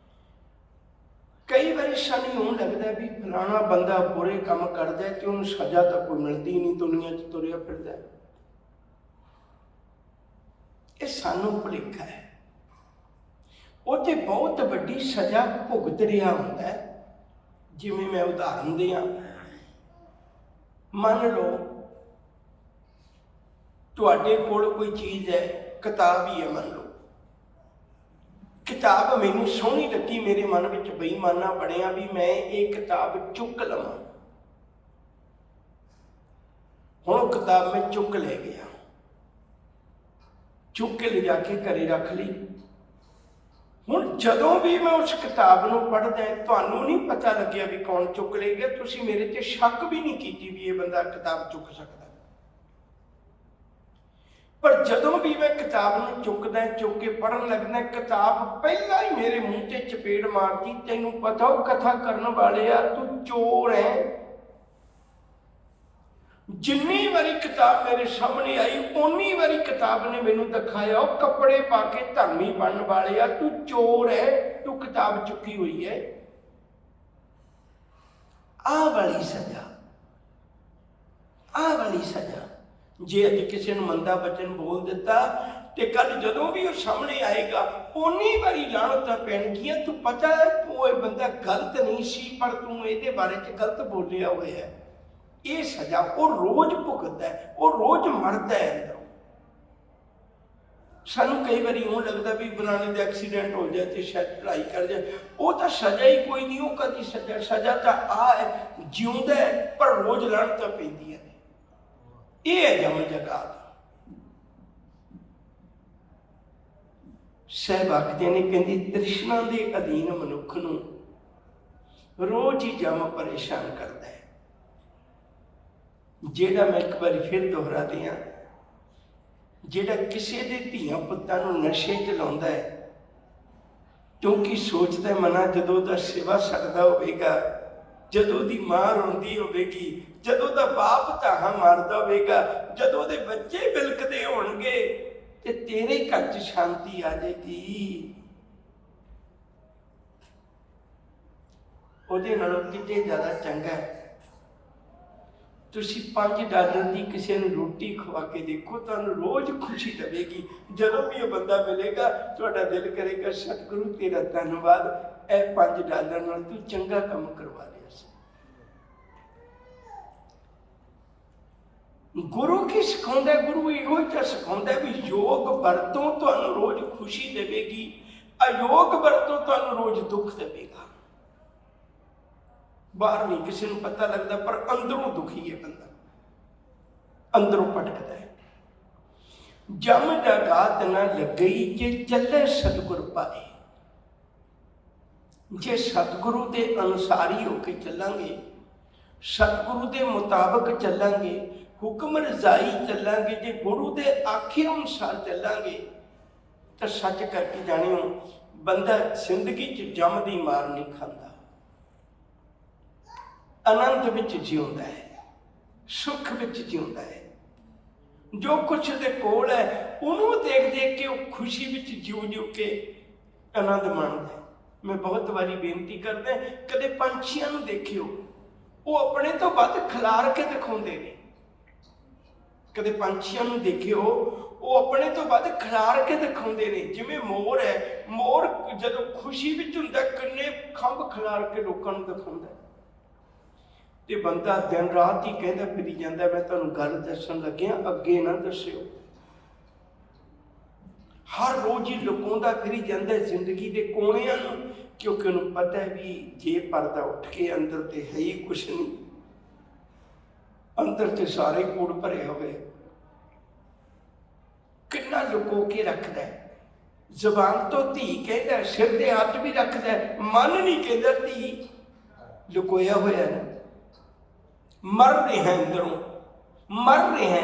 ਕਈ ਵਾਰੀ ਸਾਨੂੰ ਇਉਂ ਲੱਗਦਾ ਵੀ ਫਲਾਣਾ ਬੰਦਾ ਬੁਰੇ ਕੰਮ ਕਰਦਾ ਤੇ ਉਹਨੂੰ ਸਜ਼ਾ ਤਾਂ ਕੋਈ ਮਿਲਦੀ ਨਹੀਂ, ਦੁਨੀਆ 'ਚ ਤੁਰਿਆ ਫਿਰਦਾ। ਇਹ ਸਾਨੂੰ ਭੁਲੇਖਾ ਹੈ। ਉਹ ਤੇ ਬਹੁਤ ਵੱਡੀ ਸਜ਼ਾ ਭੁਗਤ ਰਿਹਾ ਹੁੰਦਾ ਹੈ। ਜਿਵੇਂ ਮੈਂ ਉਦਾਹਰਨ ਦਿਆਂ, ਮੰਨ ਲਓ ਤੁਹਾਡੇ ਕੋਲ ਕੋਈ ਚੀਜ਼ ਹੈ, ਕਿਤਾਬ ਹੀ ਹੈ, ਮੰਨ ਲਓ ਕਿਤਾਬ ਮੈਨੂੰ ਸੋਹਣੀ ਲੱਗੀ, ਮੇਰੇ ਮਨ ਵਿੱਚ ਬੇਈਮਾਨਾ ਬਣਿਆ ਵੀ ਮੈਂ ਇਹ ਕਿਤਾਬ ਚੁੱਕ ਲਵਾਂ। ਹੁਣ ਉਹ ਕਿਤਾਬ ਮੈਂ ਚੁੱਕ ਲੈ ਗਿਆ, ਚੁੱਕ ਕੇ ਲਿਜਾ ਕੇ ਘਰੇ ਰੱਖ ਲਈ। ਹੁਣ ਜਦੋਂ ਵੀ ਮੈਂ ਉਸ ਕਿਤਾਬ ਨੂੰ ਪੜ੍ਹਦਾ, ਤੁਹਾਨੂੰ ਨਹੀਂ ਪਤਾ ਲੱਗਿਆ ਵੀ ਕੌਣ ਚੁੱਕ ਲੈ ਗਿਆ, ਤੁਸੀਂ ਮੇਰੇ ਤੇ ਸ਼ੱਕ ਵੀ ਨਹੀਂ ਕੀਤੀ ਵੀ ਇਹ ਬੰਦਾ ਕਿਤਾਬ ਚੁੱਕ ਸਕਦਾ। ਪਰ ਜਦੋਂ ਵੀ ਮੈਂ ਕਿਤਾਬ ਨੂੰ ਚੁੱਕਦਾ, ਚੁੱਕ ਕੇ ਪੜ੍ਹਨ ਲੱਗਦਾ, ਕਿਤਾਬ ਪਹਿਲਾਂ ਹੀ ਮੇਰੇ ਮੂੰਹ ਤੇ ਚਪੇੜ ਮਾਰਦੀ, ਤੈਨੂੰ ਪਤਾ ਉਹ ਕਥਾ ਕਰਨ ਵਾਲੇ ਆ, ਤੂੰ ਚੋਰ ਹੈ। ਜਿੰਨੀ ਵਾਰੀ ਕਿਤਾਬ ਮੇਰੇ ਸਾਹਮਣੇ ਆਈ, ਓਨੀ ਵਾਰੀ ਕਿਤਾਬ ਨੇ ਮੈਨੂੰ ਦਿਖਾਇਆ ਉਹ ਕੱਪੜੇ ਪਾ ਕੇ ਧਰਮੀ ਬਣਨ ਵਾਲੇ ਆ, ਤੂੰ ਚੋਰ ਹੈ, ਤੂੰ ਕਿਤਾਬ ਚੁੱਕੀ ਹੋਈ ਹੈ। ਆਹ ਵਾਲੀ ਸਜ਼ਾ, ਆਹ ਵਾਲੀ ਸਜ਼ਾ। ਜੇ ਅੱਜ ਕਿਸੇ ਨੂੰ ਮੰਦਾ ਬਚਨ ਬੋਲ ਦਿੱਤਾ ਤੇ ਕੱਲ ਜਦੋਂ ਵੀ ਉਹ ਸਾਹਮਣੇ ਆਏਗਾ ਓਨੀ ਵਾਰੀ ਲਾਹਨਤਾਂ ਪੈਣਗੀਆਂ। ਤੂੰ ਪਤਾ ਹੈ ਤੂੰ ਇਹ ਬੰਦਾ ਗਲਤ ਨਹੀਂ ਸੀ, ਪਰ ਤੂੰ ਇਹਦੇ ਬਾਰੇ 'ਚ ਗਲਤ ਬੋਲਿਆ ਹੋਇਆ ਹੈ। ਇਹ ਸਜ਼ਾ ਉਹ ਰੋਜ਼ ਭੁਗਤਦਾ ਹੈ, ਉਹ ਰੋਜ਼ ਮਰਦਾ ਹੈ ਅੰਦਰੋਂ। ਸਾਨੂੰ ਕਈ ਵਾਰੀ ਇਉਂ ਲੱਗਦਾ ਵੀ ਫਲਾਣੇ ਦਾ ਐਕਸੀਡੈਂਟ ਹੋ ਜਾਏ ਤੇ ਸ਼ਾਇਦ ਢਲਾਈ ਕਰ ਜਾਏ, ਉਹ ਤਾਂ ਸਜ਼ਾ ਹੀ ਕੋਈ ਨਹੀਂ। ਉਹ ਕਦੀ ਸਜ਼ਾ ਤਾਂ ਆ ਹੈ, ਜਿਉਂਦਾ ਹੈ ਪਰ ਰੋਜ਼ ਲਾਹਨਤਾਂ ਪੈਂਦੀਆਂ ਨੇ। ਇਹ ਹੈ ਜਮ ਜਾਗਾਤ। ਸਹਿ ਭਗਤ ਨੇ ਕਹਿੰਦੀ ਤ੍ਰਿਸ਼ਨਾ ਦੇ ਅਧੀਨ ਮਨੁੱਖ ਨੂੰ ਰੋਜ਼ ਹੀ ਜਮ ਪਰੇਸ਼ਾਨ ਕਰਦਾ ਹੈ। ਜਿਹੜਾ ਮੈਂ ਇੱਕ ਵਾਰੀ ਫਿਰ ਦੁਹਰਾ ਦਿਆਂ, ਜਿਹੜਾ ਕਿਸੇ ਦੇ ਧੀਆਂ ਪੁੱਤਾਂ ਨੂੰ ਨਸ਼ੇ 'ਚ ਲਾਉਂਦਾ ਹੈ ਕਿਉਂਕਿ ਸੋਚਦਾ ਮਨਾ ਜਦੋਂ ਦਾ ਸਿਵਾ ਸਕਦਾ ਹੋਵੇਗਾ, ਜਦੋਂ ਦੀ ਮਾਂ ਰੋਂਦੀ ਹੋਵੇਗੀ, ਜਦੋਂ ਦਾ ਬਾਪ ਧਾਹਾਂ ਮਾਰਦਾ ਹੋਵੇਗਾ, ਜਦੋਂ ਦੇ ਬੱਚੇ ਬਿਲਕਦੇ ਹੋਣਗੇ ਤੇ ਤੇਰੇ ਘਰ 'ਚ ਸ਼ਾਂਤੀ ਆ ਜਾਏਗੀ। ਉਹਦੇ ਨਾਲੋਂ ਕਿਤੇ ਜ਼ਿਆਦਾ ਚੰਗਾ ਹੈ ਤੁਸੀਂ $5 ਦੀ ਕਿਸੇ ਨੂੰ ਰੋਟੀ ਖਵਾ ਕੇ ਦੇਖੋ, ਤੁਹਾਨੂੰ ਰੋਜ਼ ਖੁਸ਼ੀ ਲਵੇਗੀ। ਜਦੋਂ ਵੀ ਉਹ ਬੰਦਾ ਮਿਲੇਗਾ ਤੁਹਾਡਾ ਦਿਲ ਕਰੇਗਾ ਸਤਿਗੁਰੂ ਤੇਰਾ ਧੰਨਵਾਦ, ਇਹ $5 ਨਾਲ ਤੂੰ ਚੰਗਾ ਕੰਮ ਕਰਵਾ ਲਿਆ ਸੀ। ਗੁਰੂ ਕੀ ਸਿਖਾਉਂਦਾ? ਗੁਰੂ ਇਹੋ ਜਿਹਾ ਸਿਖਾਉਂਦਾ ਵੀ ਯੋਗ ਵਰਤੋਂ ਤੁਹਾਨੂੰ ਰੋਜ਼ ਖੁਸ਼ੀ ਦੇਵੇਗੀ, ਅਯੋਗ ਵਰਤੋਂ ਤੁਹਾਨੂੰ ਰੋਜ਼ ਦੁੱਖ ਦੇਵੇਗਾ। ਬਾਹਰ ਨਹੀਂ ਕਿਸੇ ਨੂੰ ਪਤਾ ਲੱਗਦਾ ਪਰ ਅੰਦਰੋਂ ਦੁਖੀ ਹੈ ਬੰਦਾ, ਅੰਦਰੋਂ ਭਟਕਦਾ ਹੈ। ਜਮ ਜਾਗਾਤ ਨਾ ਲੱਗਈ, ਜੇ ਚੱਲੇ ਸਤਿਗੁਰ ਪਾਏ। ਜੇ ਸਤਿਗੁਰੂ ਦੇ ਅਨੁਸਾਰੀ ਹੋ ਕੇ ਚੱਲਾਂਗੇ, ਸਤਿਗੁਰੂ ਦੇ ਮੁਤਾਬਕ ਚੱਲਾਂਗੇ, ਹੁਕਮ ਰਜ਼ਾਈ ਚੱਲਾਂਗੇ, ਜੇ ਗੁਰੂ ਦੇ ਆਖੇ ਅਨੁਸਾਰ ਚੱਲਾਂਗੇ ਤਾਂ ਸੱਚ ਕਰਕੇ ਜਾਣਿਓ ਬੰਦਾ ਜ਼ਿੰਦਗੀ 'ਚ ਜਮ ਦੀ ਮਾਰ ਨਹੀਂ ਖਾਂਦਾ, ਆਨੰਦ ਵਿੱਚ ਜਿਉਂਦਾ ਹੈ, ਸੁੱਖ ਵਿੱਚ ਜਿਉਂਦਾ ਹੈ। ਜੋ ਕੁਛ ਦੇ ਕੋਲ ਹੈ ਉਹਨੂੰ ਦੇਖ ਦੇਖ ਕੇ ਉਹ ਖੁਸ਼ੀ ਵਿੱਚ ਜਿਉ ਕੇ ਆਨੰਦ ਮਾਣਦਾ ਹੈ। ਮੈਂ ਬਹੁਤ ਵਾਰੀ ਬੇਨਤੀ ਕਰਦਾ, ਕਦੇ ਪੰਛੀਆਂ ਨੂੰ ਦੇਖਿਓ, ਉਹ ਆਪਣੇ ਤੋਂ ਵੱਧ ਖਿਲਾਰ ਕੇ ਦਿਖਾਉਂਦੇ ਨੇ। ਕਦੇ ਪੰਛੀਆਂ ਨੂੰ ਦੇਖਿਓ, ਉਹ ਆਪਣੇ ਤੋਂ ਵੱਧ ਖਿਲਾਰ ਕੇ ਦਿਖਾਉਂਦੇ ਨੇ। ਜਿਵੇਂ ਮੋਰ ਹੈ, ਮੋਰ ਜਦੋਂ ਖੁਸ਼ੀ ਵਿੱਚ ਹੁੰਦਾ ਕਿੰਨੇ ਖੰਭ ਖਿਲਾਰ ਕੇ ਲੋਕਾਂ ਨੂੰ ਦਿਖਾਉਂਦਾ। ਤੇ ਬੰਦਾ ਦਿਨ ਰਾਤ ਹੀ ਕਹਿੰਦਾ ਫਿਰੀ ਜਾਂਦਾ, ਮੈਂ ਤੁਹਾਨੂੰ ਗੱਲ ਦੱਸਣ ਲੱਗਿਆ, ਅੱਗੇ ਨਾ ਦੱਸਿਓ। ਹਰ ਰੋਜ਼ ਹੀ ਲੁਕਾਉਂਦਾ ਫਿਰੀ ਜਾਂਦਾ ਜ਼ਿੰਦਗੀ ਦੇ ਕੋਨਿਆਂ ਨੂੰ, ਕਿਉਂਕਿ ਉਹਨੂੰ ਪਤਾ ਹੈ ਵੀ ਜੇ ਪਰਦਾ ਉੱਠ ਕੇ ਅੰਦਰ ਤੇ ਹੈ ਹੀ ਕੁਛ ਨਹੀਂ, ਅੰਦਰ ਤੇ ਸਾਰੇ ਕੂੜ ਭਰੇ ਹੋਏ। ਕਿੰਨਾ ਲੁਕੋ ਕੇ ਰੱਖਦਾ। ਜ਼ਬਾਨ ਤੋਂ ਧੀ ਕਹਿੰਦਾ, ਸਿਰ ਤੇ ਹੱਥ ਵੀ ਰੱਖਦਾ, ਮਨ ਨਹੀਂ ਕਹਿੰਦਾ ਧੀ। ਲੁਕੋਇਆ ਹੋਇਆ ਨਾ, ਮਰ ਰਿਹਾ ਅੰਦਰੋਂ, ਮਰ ਰਿਹਾ।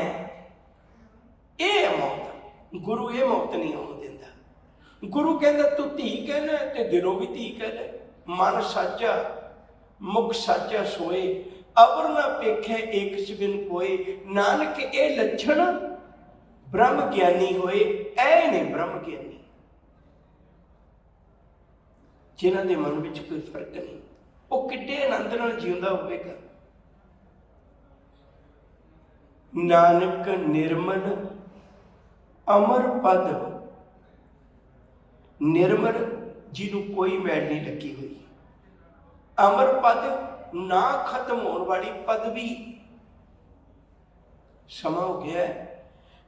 ਇਹ ਹੈ ਮੌਤ। ਗੁਰੂ ਇਹ ਮੌਤ ਨਹੀਂ ਆਉਣ ਦਿੰਦਾ। ਗੁਰੂ ਕਹਿੰਦਾ ਤੂੰ ਧੀ ਕਹਿਣਾ ਤੇ ਦਿਲੋਂ ਵੀ ਧੀ ਕਹਿ ਲੈ। ਮਨ ਸਾਚਾ ਮੁਖ ਸਾਚਾ ਸੋਏ, ਅਵਰ ਨਾ ਪੇਖੇ ਏਕ ਸਬਿਨ ਕੋਏ। ਨਾਨਕ ਇਹ ਲੱਛਣ ਬ੍ਰਹਮ ਗਿਆਨੀ ਹੋਏ। ਇਹ ਨੇ ਬ੍ਰਹਮ ਗਿਆਨੀ, ਜਿਨ੍ਹਾਂ ਦੇ ਮਨ ਵਿੱਚ ਕੋਈ ਫਰਕ ਨਹੀਂ। ਉਹ ਕਿੱਡੇ ਆਨੰਦ ਨਾਲ ਜਿਉਂਦਾ ਹੋਵੇਗਾ। ਨਾਨਕ ਨਿਰਮਲ ਅਮਰ ਪਦ। ਨਿਰਮਲ ਜਿਹਨੂੰ ਕੋਈ ਮੈਲ ਨਹੀਂ ਲੱਗੀ ਹੋਈ, ਅਮਰ ਪਦ ਨਾ ਖਤਮ ਹੋਣ ਵਾਲੀ ਪਦਵੀ। ਸਮਾਂ ਹੋ ਗਿਆ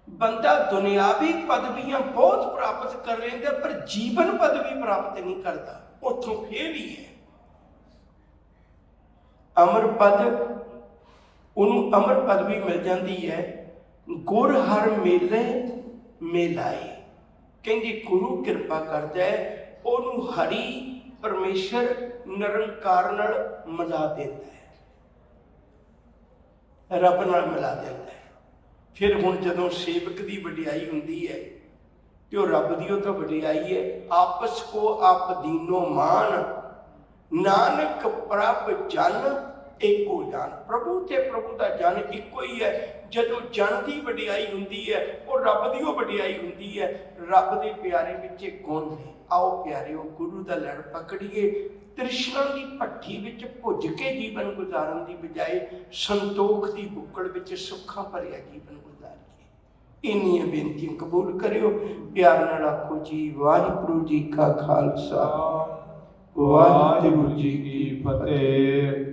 ਬੰਦਾ ਦੁਨਿਆਵੀ ਪਦਵੀਆਂ ਬਹੁਤ ਪ੍ਰਾਪਤ ਕਰ ਲੈਂਦਾ, ਪਰ ਜੀਵਨ ਪਦਵੀ ਪ੍ਰਾਪਤ ਨਹੀਂ ਕਰਦਾ। ਉੱਥੋਂ ਫੇਰ ਹੀ ਹੈ ਅਮਰ ਪਦ। ਉਹਨੂੰ ਅਮਰ ਪਦਵੀ ਮਿਲ ਜਾਂਦੀ ਹੈ। ਗੁਰ ਹਰ ਮੇਲੇ ਮੇਲਾਏ। ਕਹਿੰਦੇ ਗੁਰੂ ਕਿਰਪਾ ਕਰਦਾ ਹੈ, ਉਹਨੂੰ ਹਰੀ ਪਰਮੇਸ਼ਰ ਨਿਰੰਕਾਰ ਨਾਲ ਮਿਲਾ ਦਿੰਦਾ ਹੈ, ਰੱਬ ਨਾਲ ਮਿਲਾ ਦਿੰਦਾ ਹੈ। ਫਿਰ ਹੁਣ ਜਦੋਂ ਸੇਵਕ ਦੀ ਵਡਿਆਈ ਹੁੰਦੀ ਹੈ ਤੇ ਉਹ ਰੱਬ ਦੀ ਉਹ ਤਾਂ ਵਡਿਆਈ ਹੈ। ਆਪਸ ਕੋ ਆਪ ਦੀਨੋ ਮਾਨ, ਨਾਨਕ ਪ੍ਰਭ ਜਨ ਇੱਕੋ ਜਾਨ। ਪ੍ਰਭੂ ਤੇ ਪ੍ਰਭੂ ਦਾ ਜਨ ਇੱਕੋ ਹੀ ਹੈ। ਜਦੋਂ ਜਨ ਦੀ ਵਡਿਆਈ ਹੁੰਦੀ ਹੈ, ਉਹ ਰੱਬ ਦੀ ਉਹ ਵਡਿਆਈ ਹੁੰਦੀ ਹੈ। ਰੱਬ ਦੇ ਪਿਆਰੇ ਵਿੱਚ ਗੁਣ ਨੇ। ਆਓ ਪਿਆਰਿਓ, ਗੁਰੂ ਦਾ ਲੜ ਪਕੜੀਏ। ਤ੍ਰਿਸ਼ਨਾ ਦੀ ਭੱਠੀ ਵਿੱਚ ਭੁੱਜ ਕੇ ਜੀਵਨ ਗੁਜ਼ਾਰਨ ਦੀ ਬਜਾਏ ਸੰਤੋਖ ਦੀ ਬੁੱਕੜ ਵਿੱਚ ਸੁੱਖਾਂ ਭਰਿਆ ਜੀਵਨ ਗੁਜ਼ਾਰੀਏ। ਇੰਨੀਆਂ ਬੇਨਤੀਆਂ ਕਬੂਲ ਕਰਿਓ। ਪਿਆਰ ਨਾਲ ਆਖੋ ਜੀ, ਵਾਹਿਗੁਰੂ ਜੀ ਕਾ ਖਾਲਸਾ, ਵਾਹਿਗੁਰੂ ਜੀ ਕੀ ਫਤਿਹ।